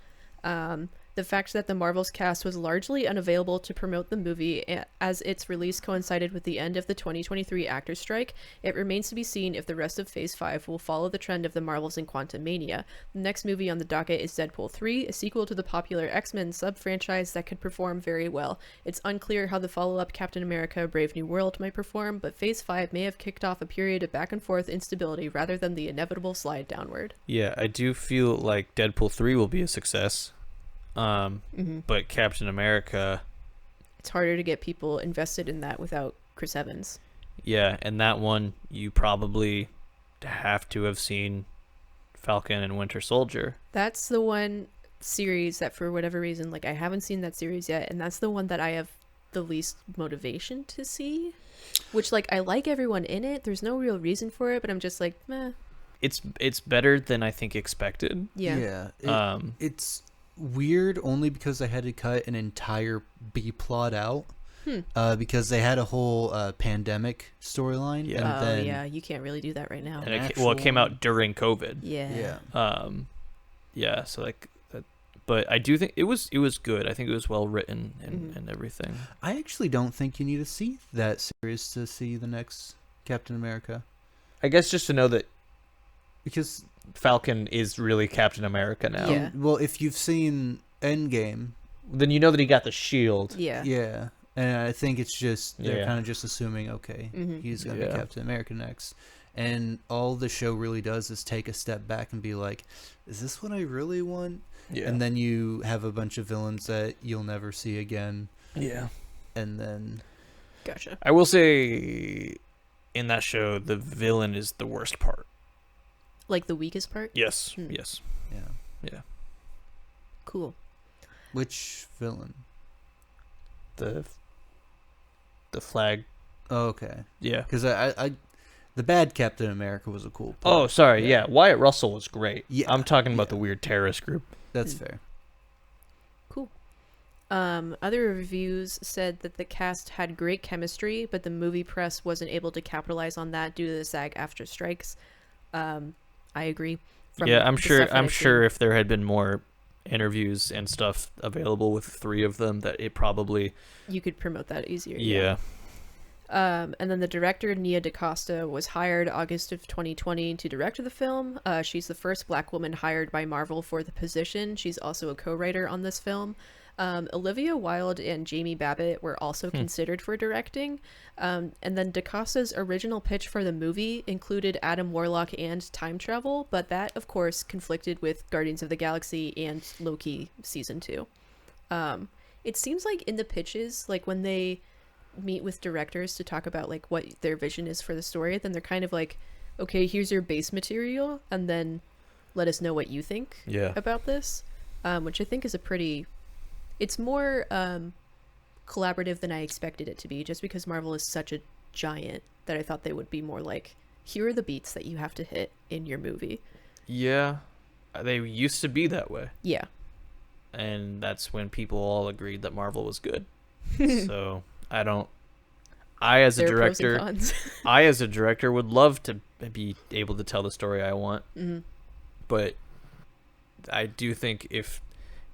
the fact that the Marvel's cast was largely unavailable to promote the movie as its release coincided with the end of the 2023 actors' strike, it remains to be seen if the rest of Phase 5 will follow the trend of the Marvels in Quantumania. The next movie on the docket is Deadpool 3, a sequel to the popular X-Men sub-franchise that could perform very well. It's unclear how the follow-up Captain America Brave New World might perform, but Phase 5 may have kicked off a period of back-and-forth instability rather than the inevitable slide downward. Yeah, I do feel like Deadpool 3 will be a success. But Captain America, it's harder to get people invested in that without Chris Evans. Yeah, and that one you probably have to have seen Falcon and Winter Soldier. That's the one series that for whatever reason, like I haven't seen that series yet, and that's the one that I have the least motivation to see. Which like I like everyone in it. There's no real reason for it, but I'm just like, meh. It's better than I think expected. Yeah. It's weird only because I had to cut an entire B plot out because they had a whole pandemic storyline. Yeah. And then yeah, you can't really do that right now. And it came out during COVID. Yeah. yeah. Yeah, so like But I do think it was good. I think it was well written and everything. I actually don't think you need to see that series to see the next Captain America. I guess just to know that because Falcon is really Captain America now. Yeah. Well, if you've seen Endgame, then you know that he got the shield. Yeah. Yeah. And I think it's just they're Yeah. kind of just assuming, okay, he's gonna Yeah. be Captain America next. And all the show really does is take a step back and be like, is this what I really want? Yeah. And then you have a bunch of villains that you'll never see again. Yeah. And then Gotcha. I will say, in that show, the villain is the worst part. Like the weakest part? Yes. Yes. yeah. Cool. Which villain? The flag. Oh, okay. Yeah. Because I the bad Captain America was a cool part. Oh, sorry. Yeah. Wyatt Russell was great. Yeah, I'm talking about yeah. the weird terrorist group. That's fair. Cool. Other reviews said that the cast had great chemistry, but the movie press wasn't able to capitalize on that due to the SAG-AFTRA strikes. I agree. Yeah, I'm the sure. stuff that I'm I've sure seen. if there had been more interviews and stuff available with 3 of them, that it probably. You could promote that easier. Yeah. And then the director, Nia DaCosta, was hired August of 2020 to direct the film. She's the first Black woman hired by Marvel for the position. She's also a co-writer on this film. Olivia Wilde and Jamie Babbitt were also considered for directing. And then DaCosta's original pitch for the movie included Adam Warlock and time travel, but that, of course, conflicted with Guardians of the Galaxy and Loki Season 2. It seems like in the pitches, like when they meet with directors to talk about like what their vision is for the story, then they're kind of like, okay, here's your base material, and then let us know what you think about this, which I think is it's more collaborative than I expected it to be, just because Marvel is such a giant that I thought they would be more like, here are the beats that you have to hit in your movie. Yeah. They used to be that way. Yeah. And that's when people all agreed that Marvel was good. So I as a There are pros and director cons. I as a director would love to be able to tell the story I want. But I do think if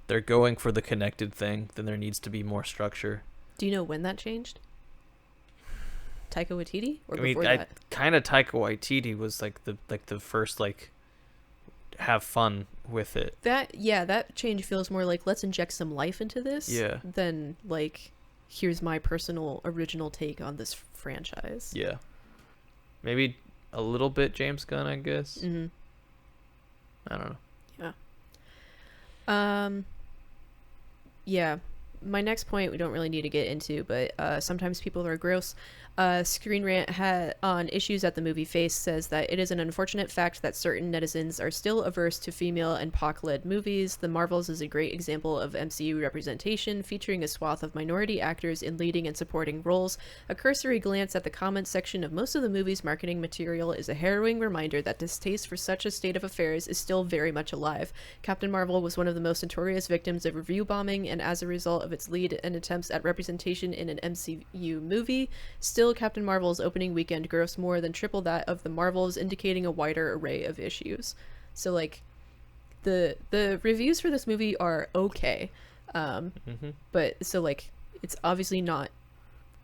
they're going for the connected thing, then there needs to be more structure. Do you know when that changed? Taika Waititi, or I mean, before that? kind of Taika Waititi was like the first like have fun with it. That change feels more like, let's inject some life into this, than like, here's my personal original take on this franchise. Yeah, maybe a little bit James Gunn, I guess. I don't know. Yeah. My next point we don't really need to get into, but sometimes people are gross. Screen Rant on Issues at the Movie Face says that it is an unfortunate fact that certain netizens are still averse to female and POC-led movies. The Marvels is a great example of MCU representation, featuring a swath of minority actors in leading and supporting roles. A cursory glance at the comments section of most of the movie's marketing material is a harrowing reminder that distaste for such a state of affairs is still very much alive. Captain Marvel was one of the most notorious victims of review bombing, and as a result of its lead and attempts at representation in an MCU movie, still Captain Marvel's opening weekend grossed more than triple that of the Marvels, indicating a wider array of issues. So like the reviews for this movie are okay, but so like it's obviously not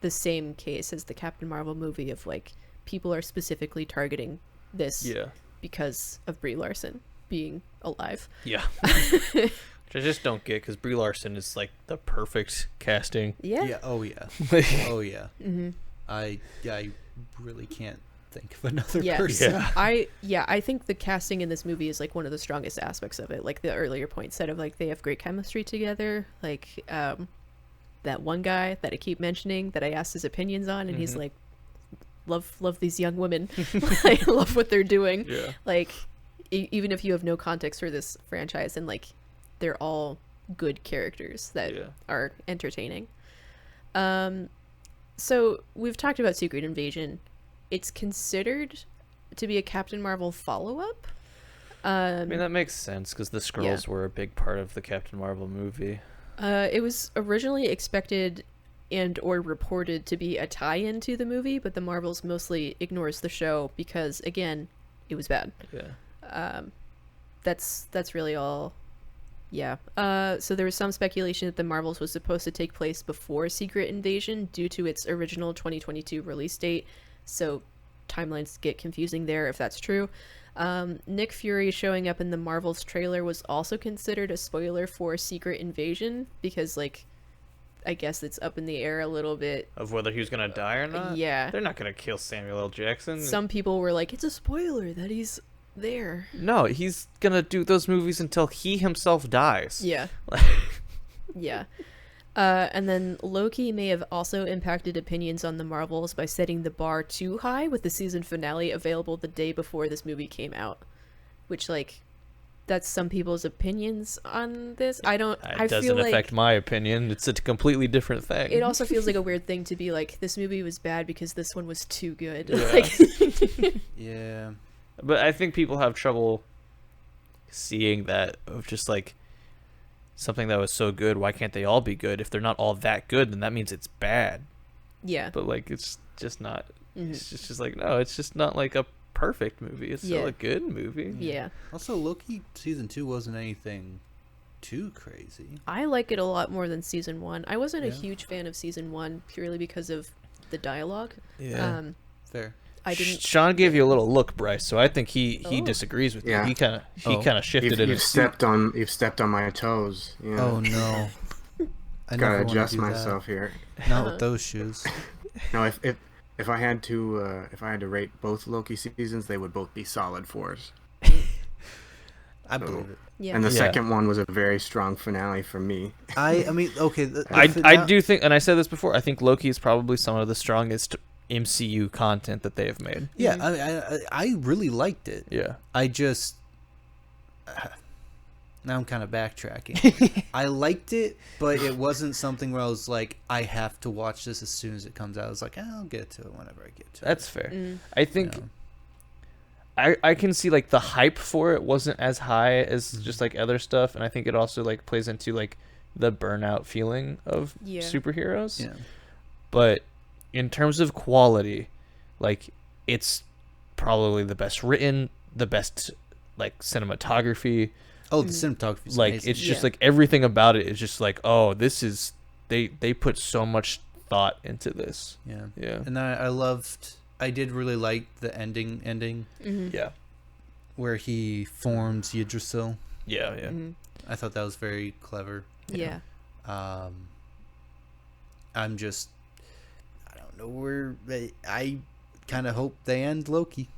the same case as the Captain Marvel movie of like people are specifically targeting this because of Brie Larson being alive. Which I just don't get, because Brie Larson is like the perfect casting. Oh yeah. I really can't think of another person. I think the casting in this movie is like one of the strongest aspects of it. Like the earlier point said of like they have great chemistry together. Like that one guy that I keep mentioning that I asked his opinions on, and he's like, love these young women. I love what they're doing. Like even if you have no context for this franchise, and like they're all good characters that are entertaining. So we've talked about Secret Invasion. It's considered to be a Captain Marvel follow-up. I mean, that makes sense because the Skrulls were a big part of the Captain Marvel movie. It was originally expected and or reported to be a tie-in to the movie, but the Marvels mostly ignores the show because, again, it was bad. That's really all Yeah. So there was some speculation that the Marvels was supposed to take place before Secret Invasion due to its original 2022 release date. So timelines get confusing there if that's true. Nick Fury showing up in the Marvels trailer was also considered a spoiler for Secret Invasion because, like, I guess it's up in the air a little bit. Of whether he was going to die or not? Yeah. They're not going to kill Samuel L. Jackson. Some people were like, it's a spoiler that he's there. No, he's going to do those movies until he himself dies. Yeah. Yeah. And then Loki may have also impacted opinions on the Marvels by setting the bar too high with the season finale available the day before this movie came out. Which, like, that's some people's opinions on this. I doesn't affect my opinion. It's a completely different thing. It also feels like a weird thing to be like, this movie was bad because this one was too good. Yeah. Like, Yeah. But I think people have trouble seeing that of just like something that was so good. Why can't they all be good? If they're not all that good, then that means it's bad. Yeah. But like, it's just not. It's just like, no, it's just not like a perfect movie. It's still a good movie. Yeah. Also, Loki season 2 wasn't anything too crazy. I like it a lot more than season 1. I wasn't a huge fan of season 1 purely because of the dialogue. Yeah. Fair. I didn't. Sean gave you a little look, Bryce. So I think he disagrees with you. He kind of shifted it. You've stepped on my toes. You know? Oh no. I gotta adjust myself here. Not with those shoes. No, if I had to rate both Loki seasons, they would both be solid 4s. I believe it. Yeah. And the second one was a very strong finale for me. I mean, okay. I do think, and I said this before, I think Loki is probably some of the strongest MCU content that they have made. Yeah, I really liked it. Yeah. I just now I'm kind of backtracking. I liked it, but it wasn't something where I was like, I have to watch this as soon as it comes out. I was like, I'll get to it whenever I get to it. That's fair. I think I can see like the hype for it wasn't as high as just like other stuff, and I think it also like plays into like the burnout feeling of superheroes. Yeah. But in terms of quality, like it's probably the best written, the best like cinematography. Oh, the cinematography is like amazing. it's just like everything about it is just like, oh, this is they put so much thought into this. Yeah. Yeah. And I did really like the ending Yeah. where he forms Yggdrasil. Yeah, yeah. I thought that was very clever. Yeah. I'm just, I don't know where I kind of hope they end Loki.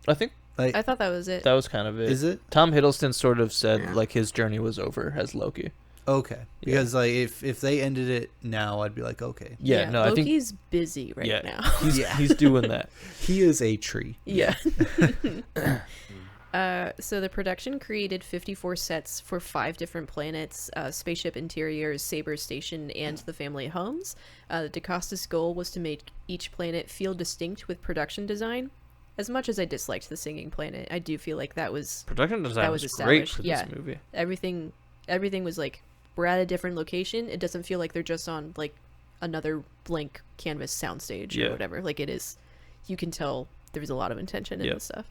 I think I thought that was it. that was kind of it. Is it? Tom Hiddleston sort of said like his journey was over as Loki. Okay. Because like if they ended it now, I'd be like, okay. Yeah, no, I think Loki's busy right now. he's doing that. He is a tree. Yeah. So the production created 54 sets for 5 different planets, spaceship interiors, Saber Station, and the family homes. DaCosta's goal was to make each planet feel distinct with production design. As much as I disliked the singing planet, I do feel like that was Production design was great for this movie. Everything was like, we're at a different location. It doesn't feel like they're just on like another blank canvas soundstage or whatever. Like it is, you can tell there was a lot of intention in this stuff.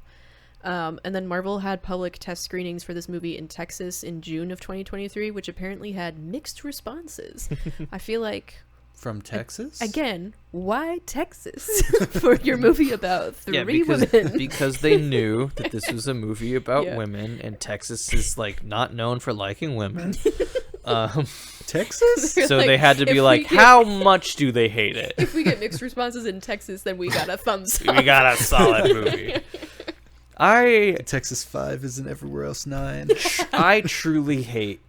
And then Marvel had public test screenings for this movie in Texas in June of 2023, which apparently had mixed responses. I feel like From Texas? again, why Texas for your movie about 3 because, women? because they knew that this was a movie about Yeah. women, and Texas is like not known for liking women. Texas? So Like, they had to if be we like, get- how much do they hate it? If we get mixed responses in Texas, then we got a thumbs up. We got a solid movie. Texas 5 isn't everywhere else 9. I truly hate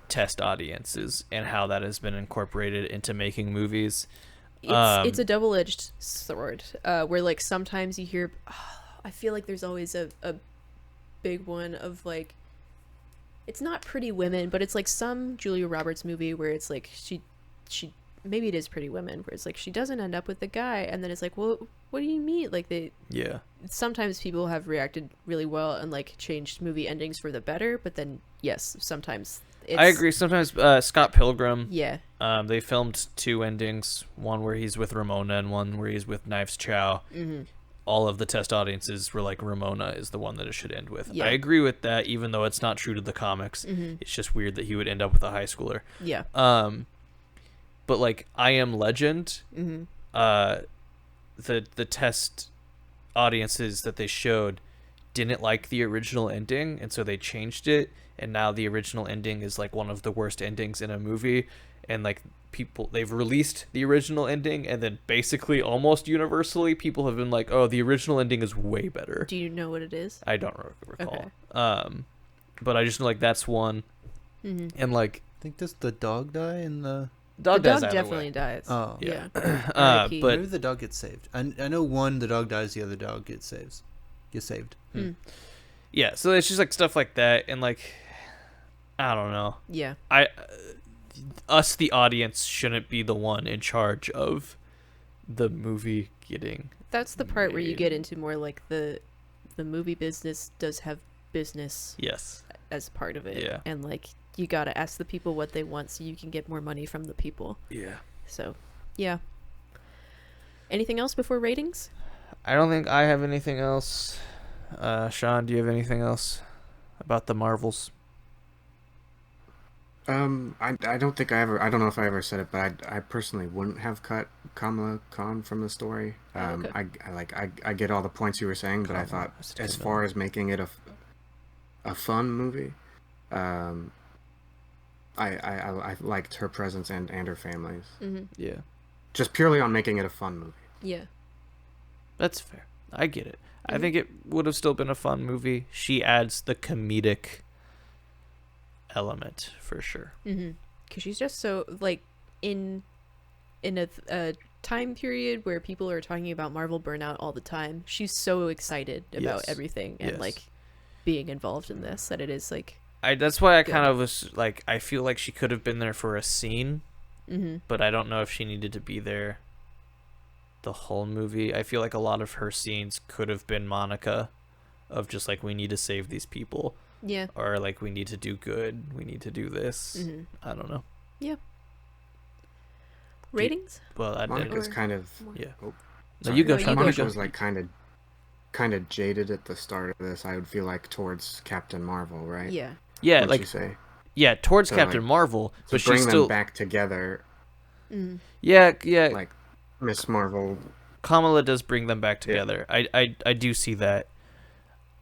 test audiences and how that has been incorporated into making movies. It's a double-edged sword, where like sometimes you hear, I feel like there's always a big one of like, it's not Pretty Women, but it's like some Julia Roberts movie where it's like she maybe it is Pretty Women, where it's like she doesn't end up with the guy, and then it's like, well, what do you mean? Like sometimes people have reacted really well and like changed movie endings for the better, but then yes, sometimes I agree. Sometimes Scott Pilgrim. Yeah. They filmed 2 endings, one where he's with Ramona and one where he's with Knives Chow. all of the test audiences were like, Ramona is the one that it should end with. Yeah. I agree with that, even though it's not true to the comics. Mm-hmm. It's just weird that he would end up with a high schooler. Yeah. But like I Am Legend, Mm-hmm. The test audiences that they showed didn't like the original ending, and so they changed it, and now the original ending is like one of the worst endings in a movie, and like they've released the original ending, and then basically almost universally people have been like, oh, the original ending is way better. Do you know what it is? I don't recall. Okay. But I just know like that's one. Mm-hmm. And like I think does the dog die in the? The dog dog dies definitely dies. Oh. Yeah. but Maybe the dog gets saved. I know one the dog dies, the other dog gets saved. yeah, so it's just like stuff like that, and like I don't know. Yeah. Us, the audience, shouldn't be the one in charge of the movie getting. That's the part where you made. get into more like the movie business does have business Yes. as part of it. Yeah. And like you got to ask the people what they want so you can get more money from the people. Yeah. So, yeah. Anything else before ratings? I don't think I have anything else. Sean, do you have anything else about the Marvels? I don't think I don't know if I ever said it, but I personally wouldn't have cut Kamala Khan from the story. Okay. I get all the points you were saying, but I Kamala, thought as far as making it a fun movie, I liked her presence and her family's. Mm-hmm. Yeah. Just purely on making it a fun movie. Yeah. That's fair. I get it. I think it would have still been a fun movie. She adds the comedic element for sure. Mm-hmm. Because she's just so like in a time period where people are talking about Marvel burnout all the time. She's so excited about Yes. everything and Yes. like being involved in this that it is like. That's why I Good. kind of was like, I feel like she could have been there for a scene, Mm-hmm. but I don't know if she needed to be there the whole movie. I feel like a lot of her scenes could have been Monica, of just like, we need to save these people, Yeah. or like, we need to do good, we need to do this. Mm-hmm. I don't know. Ratings? Well, I did. Monica's kind of Yeah. Oh, No, you go, No, you Sean. go, Monica You go. was like kind of jaded at the start of this. I would feel like towards Captain Marvel, right? Yeah. Yeah, What'd like you say? yeah, towards So, Captain like, Marvel, To but bring she's them still back together, Mm-hmm. yeah. like Miss Marvel. Kamala does bring them back Yeah. together. I do see that.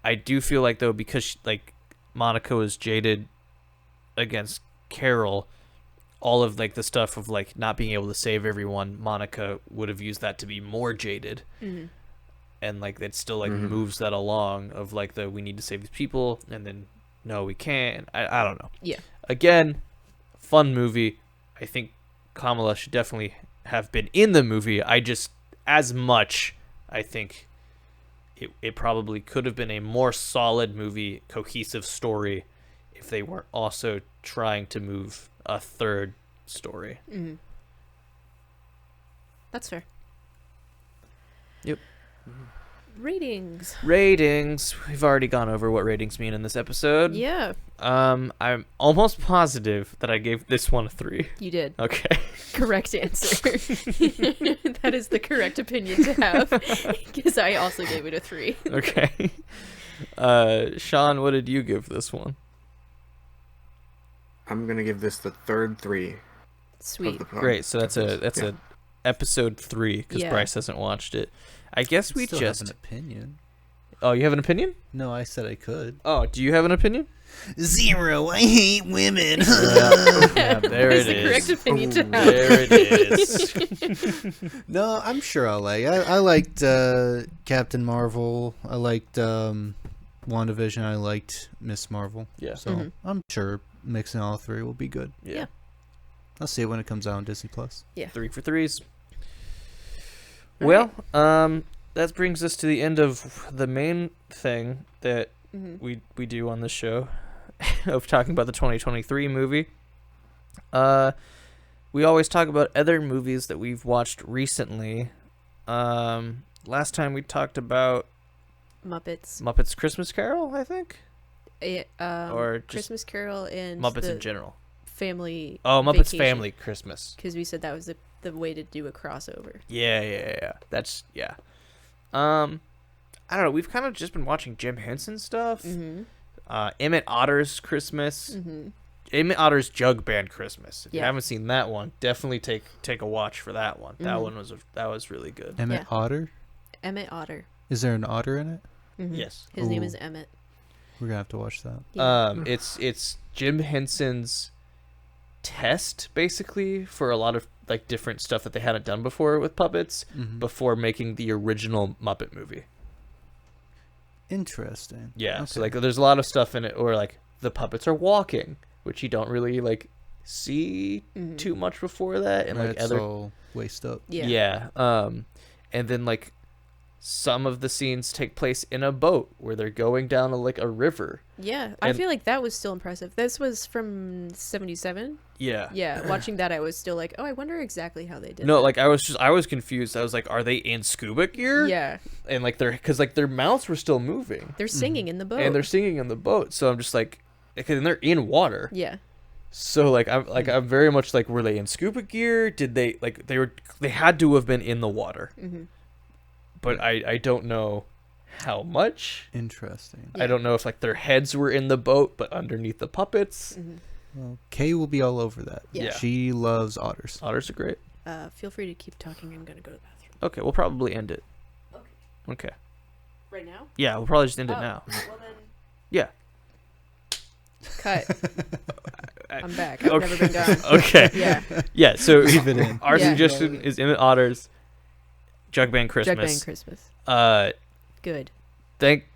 I do feel like though, because like Monica was jaded against Carol, all of like the stuff of like not being able to save everyone, Monica would have used that to be more jaded, Mm-hmm. and like that still like Mhm. moves that along of like we need to save these people, and then no, we can't. I don't know. Yeah. Again, fun movie. I think Kamala should definitely have been in the movie. I just, as much, I think it probably could have been a more solid movie, cohesive story, if they weren't also trying to move a third story. Mm-hmm. That's fair. Yep. Ratings. Ratings. We've already gone over what ratings mean in this episode. Yeah, I'm almost positive that I gave this one a 3. you did. Okay. Correct answer. That is the correct opinion to have. Because I also gave it a 3. Okay. Sean, what did you give this one? I'm gonna give this the third 3. Sweet. Of the Great. So that's Yeah. a episode 3 because Yeah. Bryce hasn't watched it. I guess we Still just. have an opinion. Oh, you have an opinion? No, I said I could. Oh, do you have an opinion? 0. I hate women. Yeah, there That is it the correct is. opinion to Ooh. have. There it is. No, I'm sure I'll like. I liked Captain Marvel. I liked WandaVision. I liked Miss Marvel. Yeah. So Mhm. I'm sure mixing all 3 will be good. Yeah. I'll see it when it comes out on Disney Plus. 3 for 3s. All Well, that brings us to the end of the main thing that Mm-hmm. we do on this show of talking about the 2023 movie. We always talk about other movies that we've watched recently. Last time we talked about Muppets. Muppets Christmas Carol, I think, or just Christmas Carol and Muppets the in general. family. Oh, Muppets Family Christmas. Because we said that was the way to do a crossover. Yeah. That's yeah. I don't know. We've kind of just been watching Jim Henson stuff. Mm-hmm. Emmett Otter's Christmas. Mm-hmm. Emmett Otter's Jug Band Christmas. If you Yeah. haven't seen that one, definitely take a watch for that one. That one was really good. Emmett Yeah. Otter? Emmett Otter. Is there an otter in it? Mm-hmm. Yes. His name Ooh. is Emmett. We're gonna have to watch that. Yeah. It's Jim Henson's test basically for a lot of like different stuff that they hadn't done before with puppets Mhm. before making the original Muppet movie. Interesting. Yeah. So Okay. like there's a lot of stuff in it where like the puppets are walking, which you don't really like see Mhm. too much before that, and like That's other all waist up. Yeah. and then like some of the scenes take place in a boat where they're going down a river. Yeah. I And- feel like that was still impressive. This was from 77. Yeah. Yeah. Watching that, I was still like, oh, I wonder exactly how they did No, that. like I was confused. I was like, are they in scuba gear? Yeah. And like because like their mouths were still moving They're singing in the boat. and they're singing in the boat. So I'm just like, and they're in water. Yeah. So like I'm very much like, were they in scuba gear? Did they like they had to have been in the water, Mm-hmm. but I don't know how much. Interesting. Yeah. I don't know if like their heads were in the boat but underneath the puppets. Mm-hmm. Well, Kay will be all over that. Yeah. She loves otters. Otters are great. Feel free to keep talking. I'm gonna go to the bathroom. Okay, we'll probably end it. Okay. Right now? Yeah, we'll probably just end it Oh, now. Well then. Yeah. Cut. I'm back. I've never been gone. Okay. Yeah. Yeah, so Leave it in. our Yeah. suggestion is Emmett Otter's Jug Band Christmas. Jug Band Christmas. Good.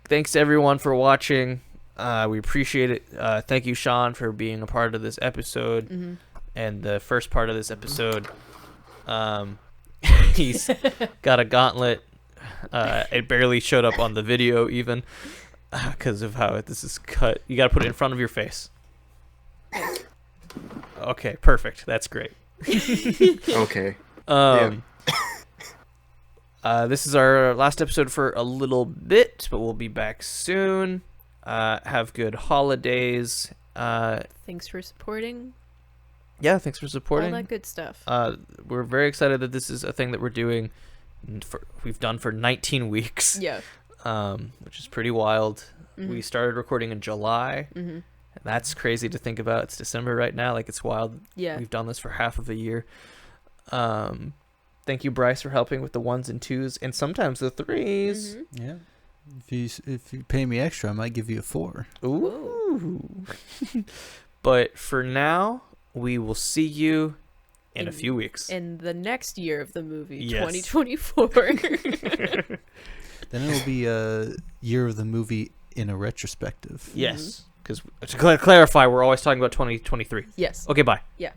Thanks to everyone for watching. We appreciate it. Thank you, Sean, for being a part of this episode Mm-hmm. and the first part of this episode. He's got a gauntlet. It barely showed up on the video even because of how this is cut. You got to put it in front of your face. Okay, perfect. That's great. Okay. This is our last episode for a little bit, but we'll be back soon. Have good holidays. Thanks for supporting. Yeah, thanks for supporting. All that good stuff. We're very excited that this is a thing that we're doing. We've done for 19 weeks. Yeah. Which is pretty wild. Mm-hmm. We started recording in July. Mm-hmm. And that's crazy to think about. It's December right now. Like, it's wild. Yeah. We've done this for half of a year. Thank you, Bryce, for helping with the 1s and 2s and sometimes the 3s. Mm-hmm. Yeah. If you pay me extra, I might give you a 4. Ooh. But for now, we will see you in a few weeks. In the next year of the movie, Yes. 2024. Then it'll be a year of the movie in a retrospective. Yes. Because to clarify, we're always talking about 2023. Yes. Okay, bye. Yeah.